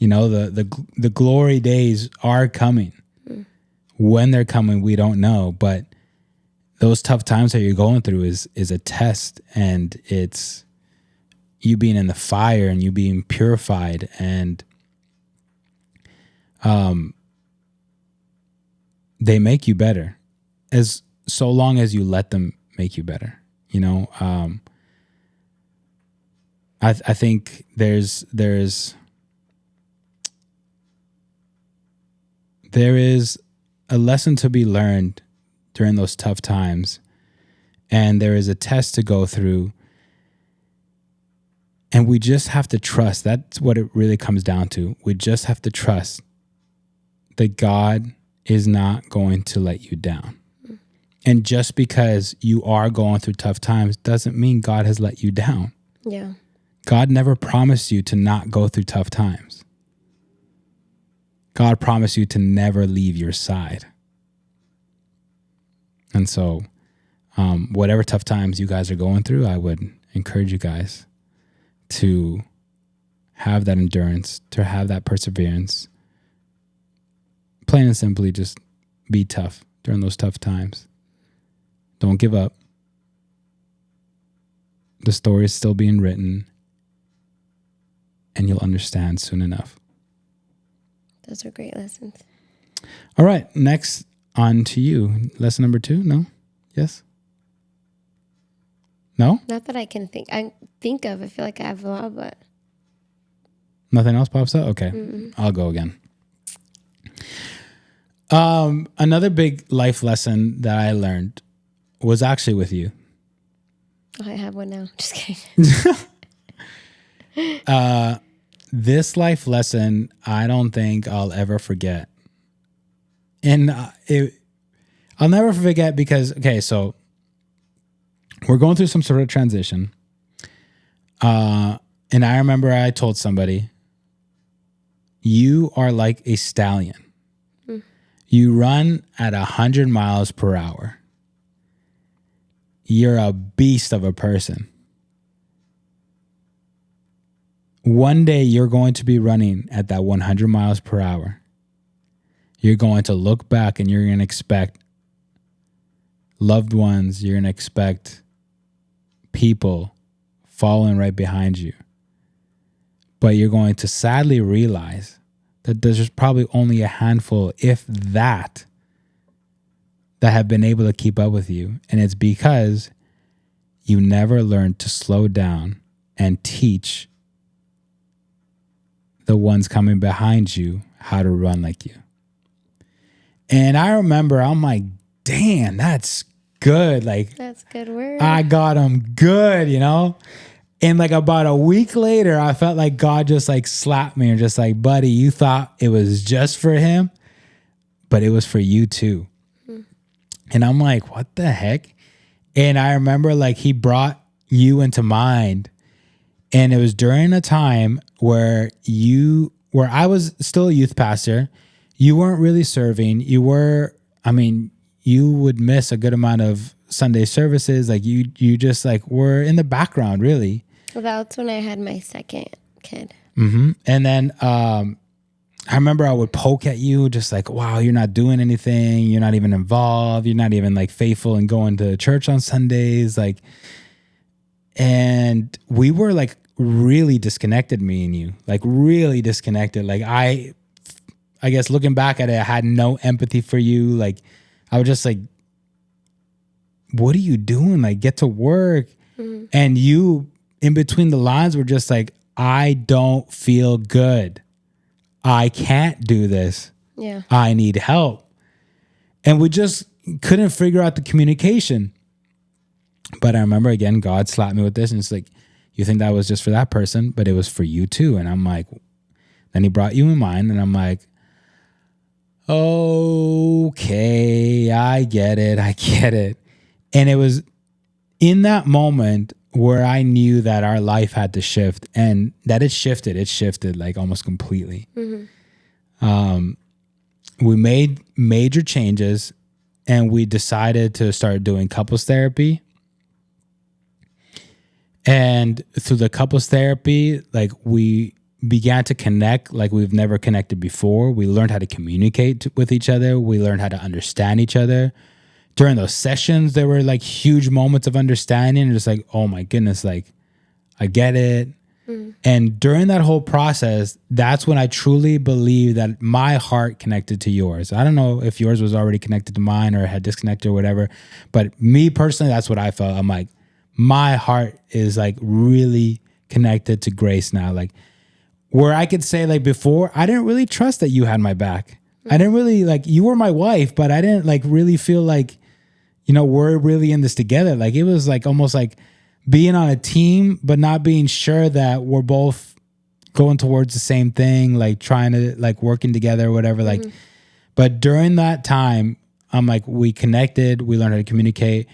The glory days are coming. Mm. When they're coming, we don't know. But those tough times that you're going through is a test, and it's you being in the fire and you being purified, and they make you better, as so long as you let them make you better. I think there's there is a lesson to be learned during those tough times, and there is a test to go through. And we just have to trust. That's what it really comes down to. We just have to trust that God is not going to let you down. And just because you are going through tough times doesn't mean God has let you down. Yeah. God never promised you to not go through tough times. God promised you to never leave your side. And so, whatever tough times you guys are going through, I would encourage you guys to have that endurance, to have that perseverance. Plain and simply, just be tough during those tough times. Don't give up. The story is still being written, and you'll understand soon enough. Those are great lessons. All right, next on to you. Lesson number 2? No? Yes? No? Not that I can think of. I feel like I have a lot, but Nothing else pops up? Okay. Mm-mm. I'll go again. Another big life lesson that I learned was actually with you. Oh, I have one now. Just kidding. This life lesson, I don't think I'll ever forget. And I'll never forget because, okay, so we're going through some sort of transition. And I remember I told somebody, you are like a stallion. Mm. You run at 100 miles per hour. You're a beast of a person. One day you're going to be running at that 100 miles per hour. You're going to look back and you're going to expect loved ones, you're going to expect people following right behind you. But you're going to sadly realize that there's probably only a handful, if that have been able to keep up with you. And it's because you never learned to slow down and teach the ones coming behind you how to run like you. And I remember I'm like, damn, that's good. Like, That's good word. I got them good, you know? And like about a week later, I felt like God just like slapped me and just like, buddy, you thought it was just for him, but it was for you too. And I'm like, what the heck? And I remember like he brought you into mind. And it was during a time where I was still a youth pastor. You weren't really serving. You would miss a good amount of Sunday services. Like you just like were in the background really. Well, that's when I had my second kid. Mm-hmm. And then I remember I would poke at you just like, wow, you're not doing anything. You're not even involved. You're not even like faithful and going to church on Sundays. Like, and we were like really disconnected, me and you, like really disconnected. Like I guess looking back at it, I had no empathy for you. Like I was just like, what are you doing? Like get to work. Mm-hmm. And you in between the lines were just like, I don't feel good. I can't do this. Yeah. I need help. And we just couldn't figure out the communication. But I remember again, God slapped me with this and it's like, you think that was just for that person, but it was for you too. And I'm like, then he brought you in mind and I'm like, okay, I get it. And it was in that moment where I knew that our life had to shift and that it shifted like almost completely. Mm-hmm. We made major changes and we decided to start doing couples therapy. And through the couples therapy, like we began to connect like we've never connected before. We learned how to communicate with each other. We learned how to understand each other. During those sessions, there were like huge moments of understanding and just like, oh my goodness, like I get it. Mm. And during that whole process, that's when I truly believe that my heart connected to yours. I don't know if yours was already connected to mine or had disconnected or whatever, but me personally, that's what I felt. I'm like, my heart is like really connected to Grace now. Like where I could say like before, I didn't really trust that you had my back. Mm. I didn't really like, you were my wife, but I didn't like really feel like, you know, we're really in this together. Like it was like almost like being on a team, but not being sure that we're both going towards the same thing, like trying to like working together or whatever. Mm-hmm. Like, but during that time, I'm like, we connected, we learned how to communicate.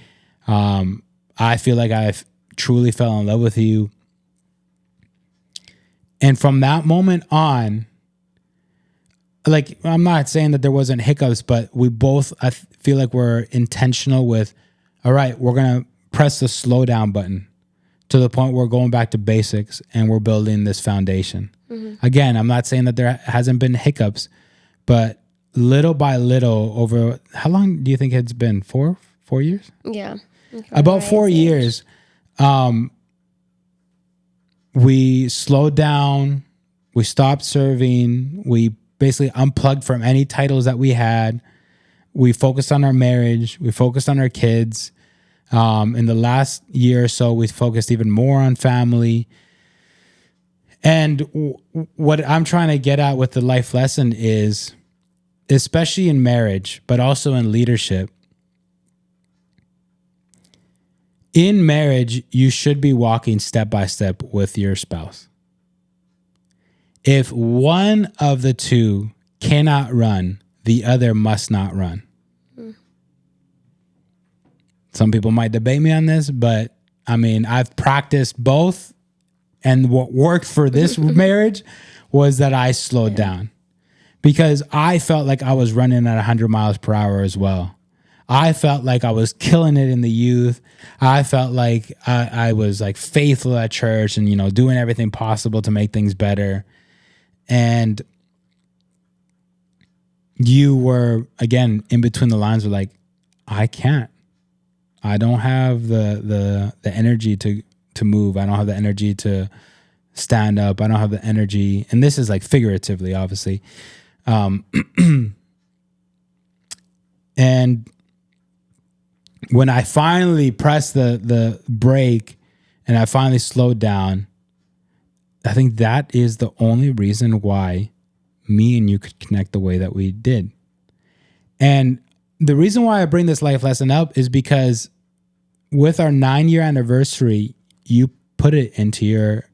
I feel like I've truly fell in love with you. And from that moment on, like, I'm not saying that there wasn't hiccups, but we both, I feel like we're intentional with, all right, we're going to press the slow down button to the point where we're going back to basics and we're building this foundation. Mm-hmm. Again, I'm not saying that there hasn't been hiccups, but little by little over, how long do you think it's been? 4 years? Yeah. About 4 years. We slowed down, we stopped serving, we basically unplugged from any titles that we had. We focused on our marriage. We focused on our kids. In the last year or so, we focused even more on family. And what I'm trying to get at with the life lesson is, especially in marriage, but also in leadership, in marriage, you should be walking step by step with your spouse. If one of the two cannot run, the other must not run. Mm. Some people might debate me on this, but I mean, I've practiced both. And what worked for this marriage was that I slowed down because I felt like I was running at 100 miles per hour as well. I felt like I was killing it in the youth. I felt like I was like faithful at church and, you know, doing everything possible to make things better. And you were, again, in between the lines, were like, I can't. I don't have the energy to move. I don't have the energy to stand up. I don't have the energy. And this is like figuratively, obviously. And when I finally pressed the brake and I finally slowed down, I think that is the only reason why me and you could connect the way that we did. And the reason why I bring this life lesson up is because with our 9-year anniversary, you put it into your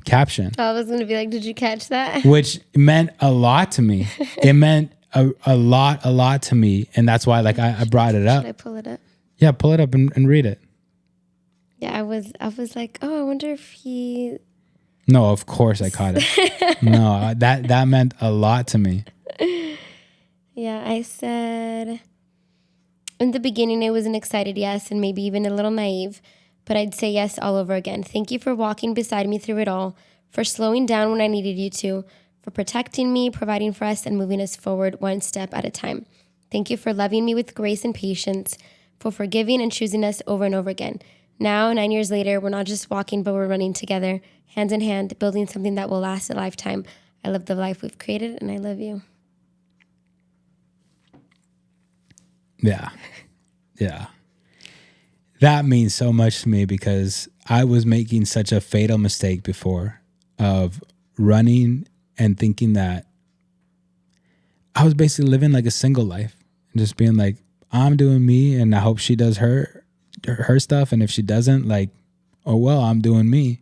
caption. I was going to be like, did you catch that? Which meant a lot to me. It meant a lot to me. And that's why like I brought it up. Should I pull it up? Yeah, pull it up and read it. Yeah, I was like, oh, I wonder if he... No, of course I caught it. No, that meant a lot to me. Yeah, I said, in the beginning, it was an excited yes and maybe even a little naive, but I'd say yes all over again. Thank you for walking beside me through it all, for slowing down when I needed you to, for protecting me, providing for us, and moving us forward one step at a time. Thank you for loving me with grace and patience, for forgiving and choosing us over and over again. Now, 9 years later, we're not just walking, but we're running together, hands in hand, building something that will last a lifetime. I love the life we've created, and I love you. Yeah. Yeah. That means so much to me because I was making such a fatal mistake before of running and thinking that I was basically living like a single life and just being like, I'm doing me and I hope she does her stuff. And if she doesn't, like, oh, well, I'm doing me.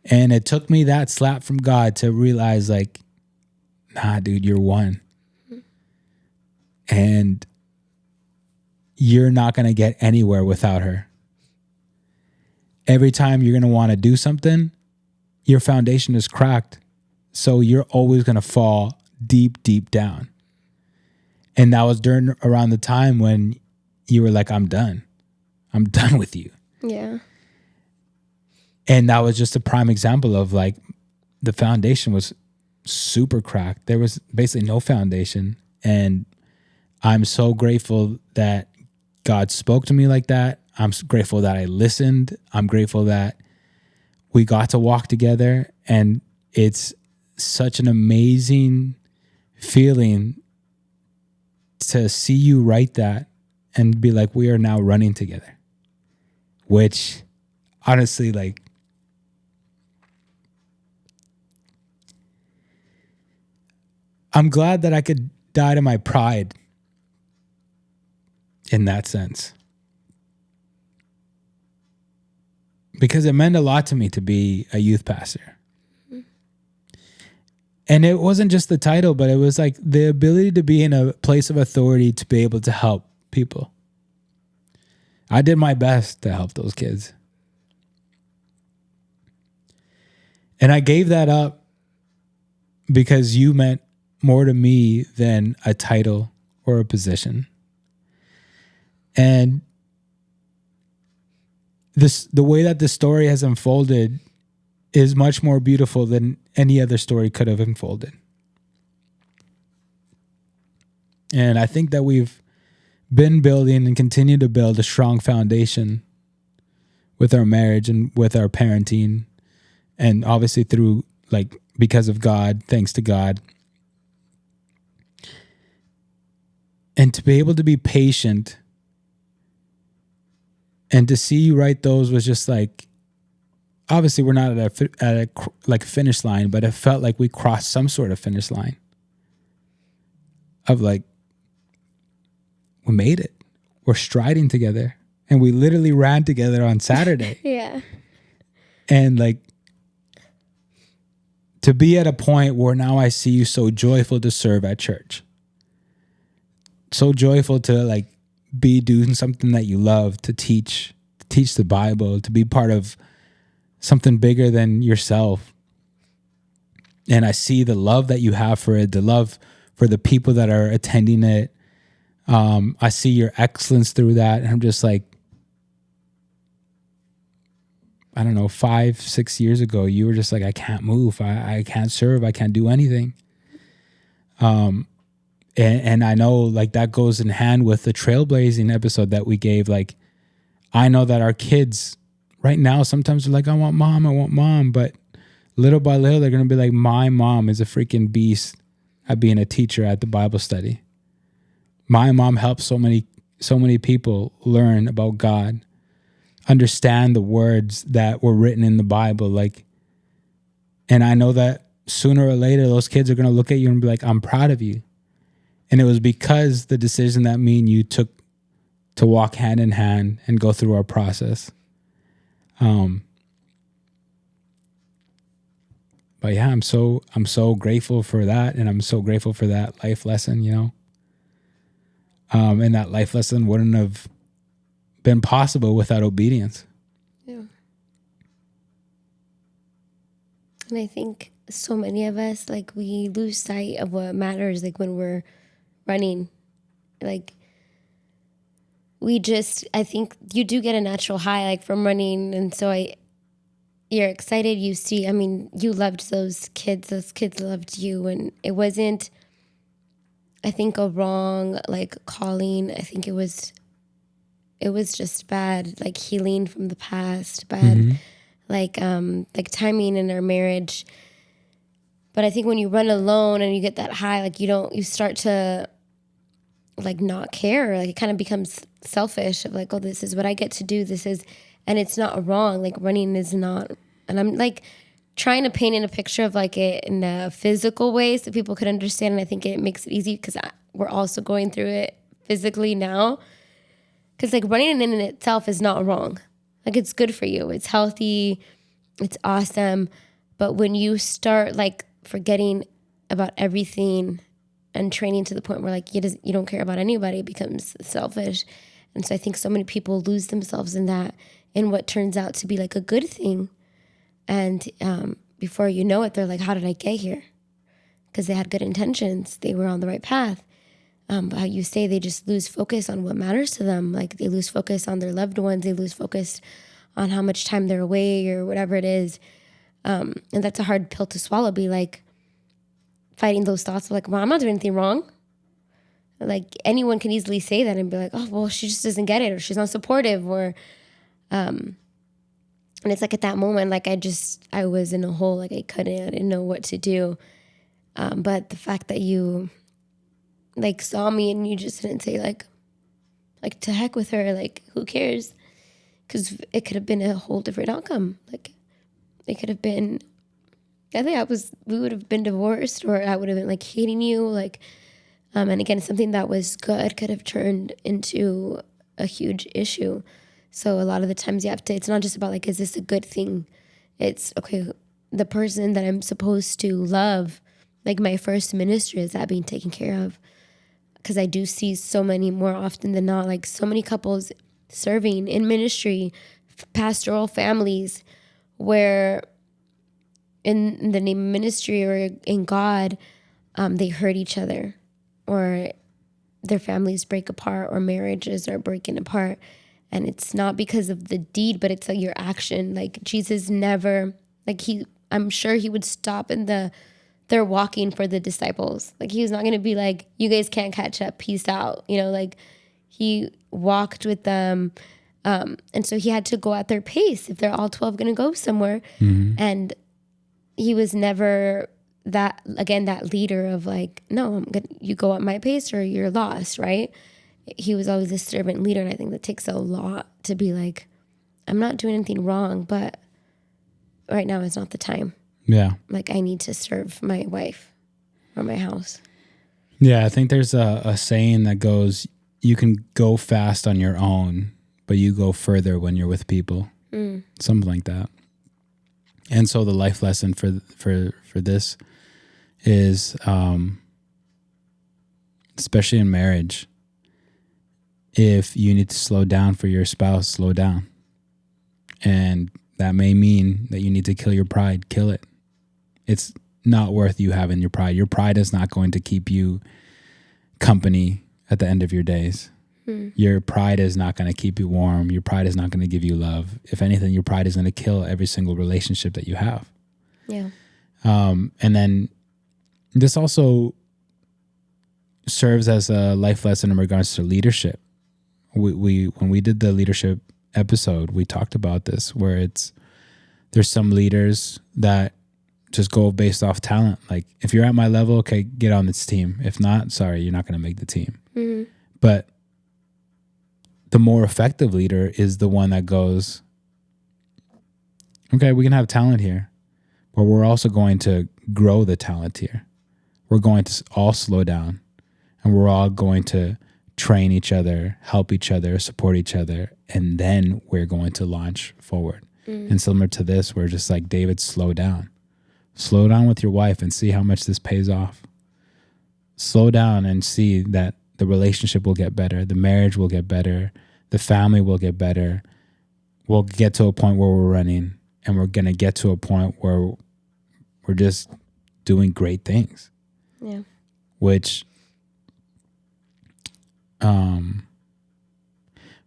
And it took me that slap from God to realize like, nah, dude, you're one. And you're not going to get anywhere without her. Every time you're going to want to do something, your foundation is cracked. So you're always going to fall deep, deep down. And that was around the time when you were like, I'm done. I'm done with you. Yeah. And that was just a prime example of like the foundation was super cracked. There was basically no foundation. And I'm so grateful that God spoke to me like that. I'm grateful that I listened. I'm grateful that we got to walk together. And it's such an amazing feeling to see you write that and be like, we are now running together. Which honestly, like, I'm glad that I could die to my pride in that sense. Because it meant a lot to me to be a youth pastor. And it wasn't just the title, but it was like the ability to be in a place of authority to be able to help people. I did my best to help those kids. And I gave that up because you meant more to me than a title or a position. And the way that the story has unfolded is much more beautiful than any other story could have unfolded. And I think that we've been building and continue to build a strong foundation with our marriage and with our parenting, and obviously through, like, because of God, thanks to God. And to be able to be patient and to see you write those was just like, obviously we're not at a like finish line, but it felt like we crossed some sort of finish line of like, we made it. We're striding together. And we literally ran together on Saturday. Yeah. And like, to be at a point where now I see you so joyful to serve at church. So joyful to like be doing something that you love, to teach the Bible, to be part of something bigger than yourself. And I see the love that you have for it, the love for the people that are attending it. I see your excellence through that. And I'm just like, I don't know, 5-6 years ago, you were just like, I can't move. I can't serve. I can't do anything. And I know like that goes in hand with the trailblazing episode that we gave. Like, I know that our kids right now, sometimes they're like, I want mom. But little by little, they're going to be like, my mom is a freaking beast at being a teacher at the Bible study. My mom helped so many people learn about God, understand the words that were written in the Bible. Like, And I know that sooner or later, those kids are going to look at you and be like, I'm proud of you. And it was because the decision that me and you took to walk hand in hand and go through our process. But yeah, I'm so grateful for that. And I'm so grateful for that life lesson, you know? And that life lesson wouldn't have been possible without obedience. Yeah. And I think so many of us, like, we lose sight of what matters, like, when we're running. Like, I think you do get a natural high, like, from running. And so you're excited. You see, I mean, you loved those kids loved you. And it wasn't, I think, a wrong, like, calling. I think it was just bad, like, healing from the past, bad, like timing in our marriage. But I think when you run alone and you get that high, like, you start to, like, not care. Like, it kind of becomes selfish of, like, oh, this is what I get to do. And it's not wrong. Like, running is not, and I'm, like, trying to paint in a picture of, like, it in a physical way so people could understand. And I think it makes it easy because we're also going through it physically now. Because, like, running in itself is not wrong. Like, it's good for you. It's healthy. It's awesome. But when you start, like, forgetting about everything and training to the point where, like, you don't care about anybody, it becomes selfish. And so I think so many people lose themselves in that, in what turns out to be, like, a good thing. And before you know it, they're like, how did I get here? Because they had good intentions. They were on the right path. But how you say, they just lose focus on what matters to them. Like, they lose focus on their loved ones. They lose focus on how much time they're away or whatever it is. And that's a hard pill to swallow, be like fighting those thoughts of, like, well, I'm not doing anything wrong. Like, anyone can easily say that and be like, oh, well, she just doesn't get it, or she's not supportive, or, and it's like at that moment, like, I was in a hole, like, I didn't know what to do. But the fact that you, like, saw me and you just didn't say, like to heck with her, like, who cares? Because it could have been a whole different outcome. Like, it could have been, I think we would have been divorced, or I would have been, like, hating you. Like, and again, something that was good could have turned into a huge issue. So a lot of the times it's not just about, like, is this a good thing? It's, okay, the person that I'm supposed to love, like, my first ministry, is that being taken care of? Because I do see so many, more often than not, like, so many couples serving in ministry, pastoral families, where in the name of ministry or in God, they hurt each other, or their families break apart, or marriages are breaking apart. And it's not because of the deed, but it's, like, your action. Like, Jesus never, like, I'm sure he would stop in they're walking for the disciples. Like, he was not going to be like, you guys can't catch up, peace out. You know, like, he walked with them. And so he had to go at their pace if they're all 12 going to go somewhere. And he was never that leader of, like, no, you go at my pace or you're lost, right? He was always a servant leader. And I think that takes a lot to be like, I'm not doing anything wrong, but right now is not the time. Yeah. Like, I need to serve my wife or my house. Yeah, I think there's a saying that goes, you can go fast on your own, but you go further when you're with people. Something like that. And so the life lesson for this is, especially in marriage, if you need to slow down for your spouse, slow down. And that may mean that you need to kill your pride, kill it. It's not worth you having your pride. Your pride is not going to keep you company at the end of your days. Your pride is not going to keep you warm. Your pride is not going to give you love. If anything, your pride is going to kill every single relationship that you have. Yeah. And then this also serves as a life lesson in regards to leadership. We when we did the leadership episode, we talked about this, where there's some leaders that just go based off talent. Like, if you're at my level, okay, get on this team. If not, sorry, you're not going to make the team. But the more effective leader is the one that goes, okay, we can have talent here, but we're also going to grow the talent here. We're going to all slow down, and we're all going to train each other, help each other, support each other, and then we're going to launch forward. And similar to this, we're just like, David, slow down. Slow down with your wife and see how much this pays off. Slow down and see that the relationship will get better, the marriage will get better, the family will get better. We'll get to a point where we're running, and we're going to get to a point where we're just doing great things. Yeah. Which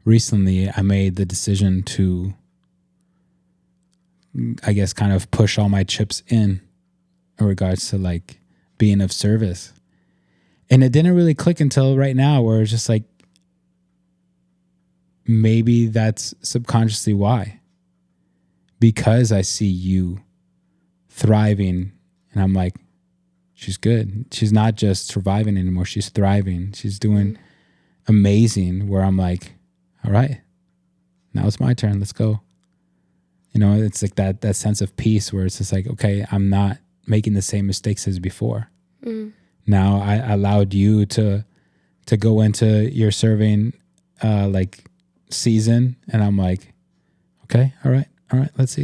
recently I made the decision to, I guess, kind of push all my chips in regards to like being of service. And it didn't really click until right now, where it's just like, maybe that's subconsciously why. Because I see you thriving, and I'm like, she's good. She's not just surviving anymore. She's thriving. She's doing amazing, where I'm like, all right, now it's my turn. Let's go. You know, it's like that sense of peace where it's just like, okay, I'm not making the same mistakes as before. Now I allowed you to go into your serving like season, and I'm like, okay, all right, let's see.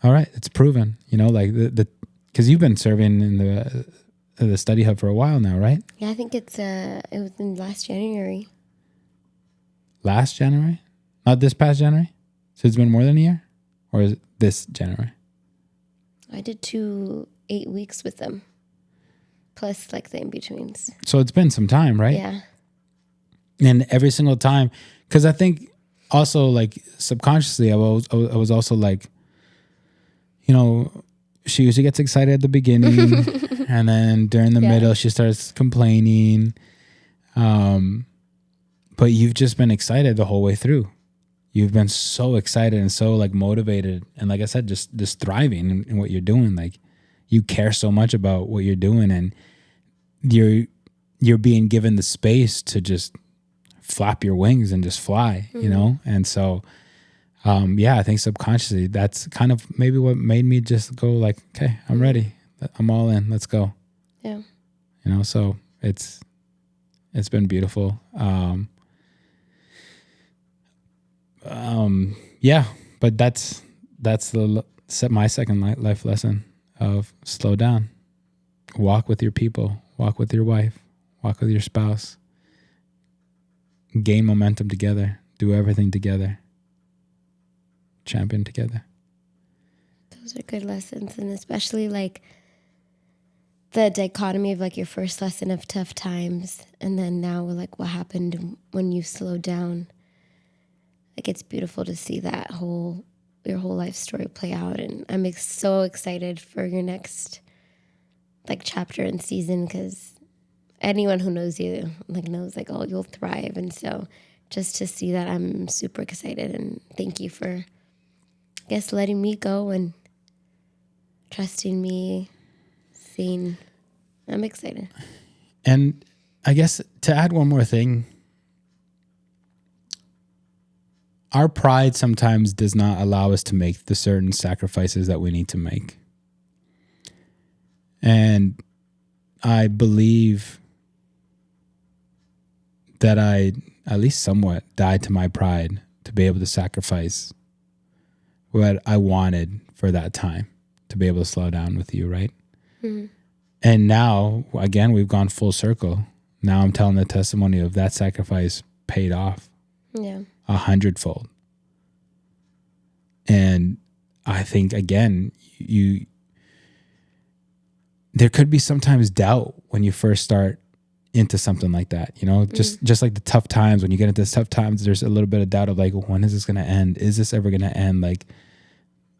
All right, it's proven. You know, like the because you've been serving in the study hub for a while now, right? Yeah, I think it was in last January. Last January? Not this past January? So it's been more than a year? Or is it this January? I did 2 8 weeks with them, plus like the in-betweens. So it's been some time, right? Yeah. And every single time, because I think also like subconsciously I was also like, you know, she usually gets excited at the beginning and then during the middle she starts complaining. But you've just been excited the whole way through. You've been so excited and so like motivated. And like I said, just thriving in what you're doing. Like you care so much about what you're doing, and you're being given the space to just flap your wings and just fly, you know? And so, I think subconsciously that's kind of maybe what made me just go like, okay, I'm ready. I'm all in. Let's go. Yeah. You know, so it's been beautiful. But that's my second life lesson of slow down, walk with your people, walk with your wife, walk with your spouse, gain momentum together, do everything together, champion together. Those are good lessons, and especially like the dichotomy of like your first lesson of tough times, and then now like what happened when you slowed down. Like it's beautiful to see that your whole life story play out, and I'm so excited for your next like chapter and season, because anyone who knows you like knows like, oh, you'll thrive. And so just to see that, I'm super excited, and thank you for, I guess, letting me go and trusting me, seeing. I'm excited. And I guess to add one more thing, our pride sometimes does not allow us to make the certain sacrifices that we need to make. And I believe that I, at least somewhat, died to my pride to be able to sacrifice what I wanted for that time, to be able to slow down with you, right? Mm-hmm. And now, again, we've gone full circle. Now I'm telling the testimony of that sacrifice paid off. Yeah. 100-fold. And I think, again, there could be sometimes doubt when you first start into something like that, you know, just like the tough times. When you get into tough times, there's a little bit of doubt of like, when is this going to end? Is this ever going to end? Like,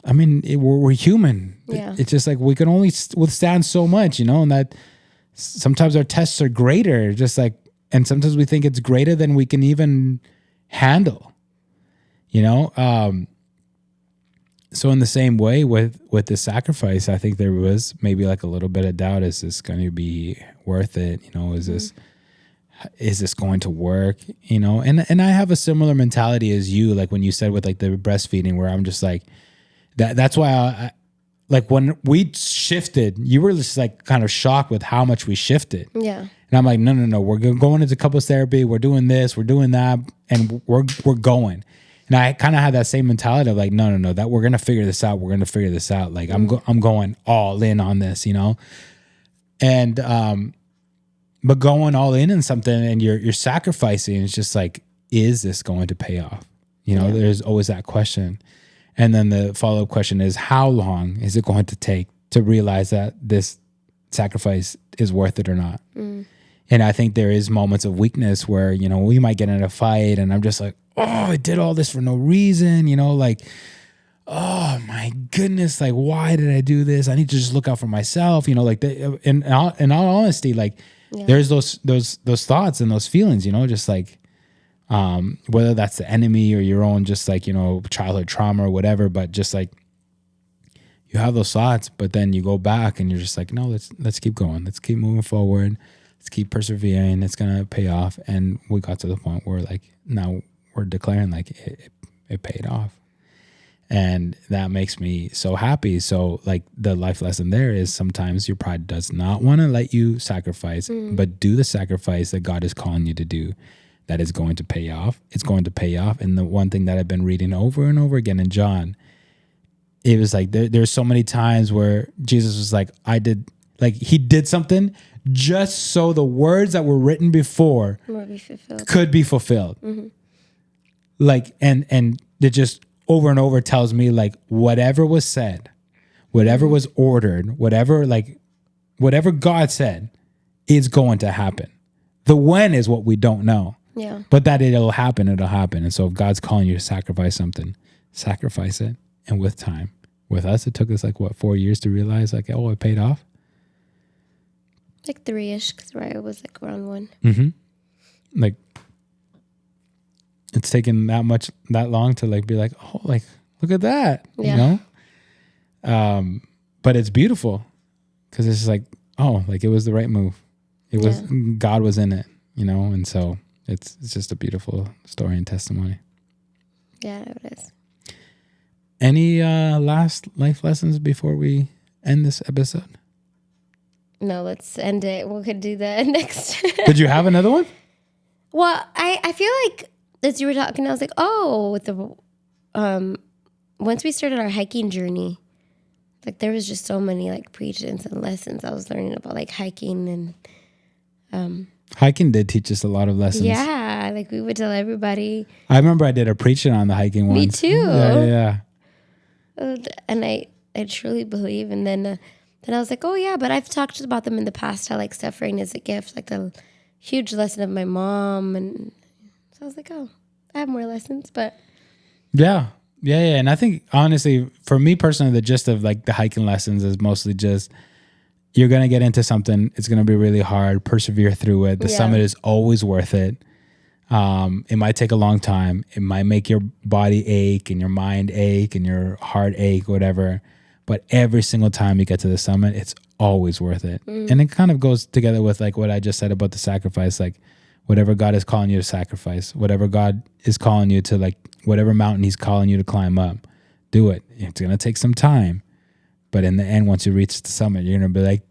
I mean, we're human. Yeah. It's just like we can only withstand so much, you know, and that sometimes our tests are greater, just like, and sometimes we think it's greater than we can even handle, you know? So in the same way with the sacrifice, I think there was maybe like a little bit of doubt. Is this going to be worth it? You know, is this going to work? You know, and I have a similar mentality as you, like when you said with like the breastfeeding, where I'm just like, That's why like when we shifted, you were just like kind of shocked with how much we shifted. Yeah. And I'm like, no. We're going into couples therapy. We're doing this. We're doing that. And we're going. And I kind of had that same mentality of like, no, that we're going to figure this out. We're going to figure this out. Like I'm going all in on this, you know? And, but going all in something and you're sacrificing, it's just like, is this going to pay off? You know, there's always that question. And then the follow-up question is, how long is it going to take to realize that this sacrifice is worth it or not? And I think there is moments of weakness where, you know, we might get in a fight and I'm just like, oh, I did all this for no reason, you know, like, oh my goodness, like, why did I do this? I need to just look out for myself, you know, like, in all honesty, like, there's those thoughts and those feelings, you know, just like, whether that's the enemy or your own, just like, you know, childhood trauma or whatever, but just like you have those thoughts, but then you go back and you're just like, no, let's keep going. Let's keep moving forward. Let's keep persevering. It's going to pay off. And we got to the point where like, now we're declaring like it paid off. And that makes me so happy. So like the life lesson there is sometimes your pride does not want to let you sacrifice, but do the sacrifice that God is calling you to do. That is going to pay off. It's going to pay off. And the one thing that I've been reading over and over again in John, it was like there's so many times where Jesus was like, he did something just so the words that were written before could be fulfilled. Like, and it just over and over tells me like whatever was said, whatever was ordered, whatever God said is going to happen. The when is what we don't know. Yeah. But that it'll happen. And so if God's calling you to sacrifice something, sacrifice it. And with time, with us, it took us like 4 years to realize like, oh, it paid off. Like 3-ish, because Raya was like around 1. Like it's taken that long to like be like, oh, like look at that, you know? But it's beautiful because it's just like, oh, like it was the right move. It was, God was in it, you know? And so it's just a beautiful story and testimony. Yeah, it is. Any last life lessons before we end this episode? No, let's end it. We could do that next. Did you have another one? Well, I feel like as you were talking, I was like, oh, with the once we started our hiking journey, like there was just so many like preachings and lessons I was learning about like hiking and hiking did teach us a lot of lessons. Yeah, like we would tell everybody. I remember I did a preaching on the hiking once. Me too. Yeah. And I truly believe. And then I was like, oh yeah, but I've talked about them in the past, how like suffering is a gift, like a huge lesson of my mom. And so I was like, oh, I have more lessons, but. Yeah. And I think honestly, for me personally, the gist of like the hiking lessons is mostly just, you're going to get into something. It's going to be really hard. Persevere through it. The summit is always worth it. It might take a long time. It might make your body ache and your mind ache and your heart ache, whatever. But every single time you get to the summit, it's always worth it. And it kind of goes together with like what I just said about the sacrifice, like whatever God is calling you to sacrifice, whatever God is calling you to, like whatever mountain he's calling you to climb up, do it. It's going to take some time. But in the end, once you reach the summit, you're going to be like,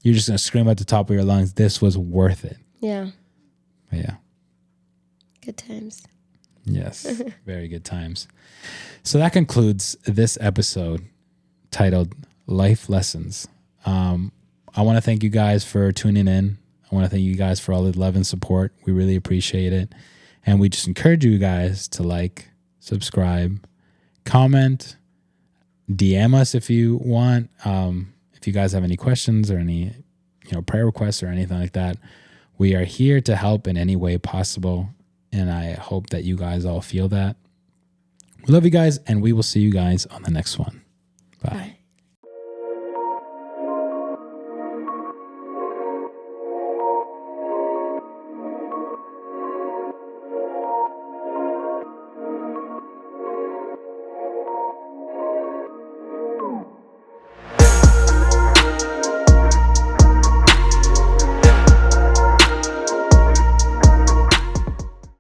you're just going to scream at the top of your lungs, this was worth it. Yeah. But yeah. Good times. Yes. Very good times. So that concludes this episode titled Life Lessons. I want to thank you guys for tuning in. I want to thank you guys for all the love and support. We really appreciate it. And we just encourage you guys to like, subscribe, comment, DM us if you want. If you guys have any questions or any, prayer requests or anything like that, we are here to help in any way possible. And I hope that you guys all feel that. We love you guys, and we will see you guys on the next one. Bye.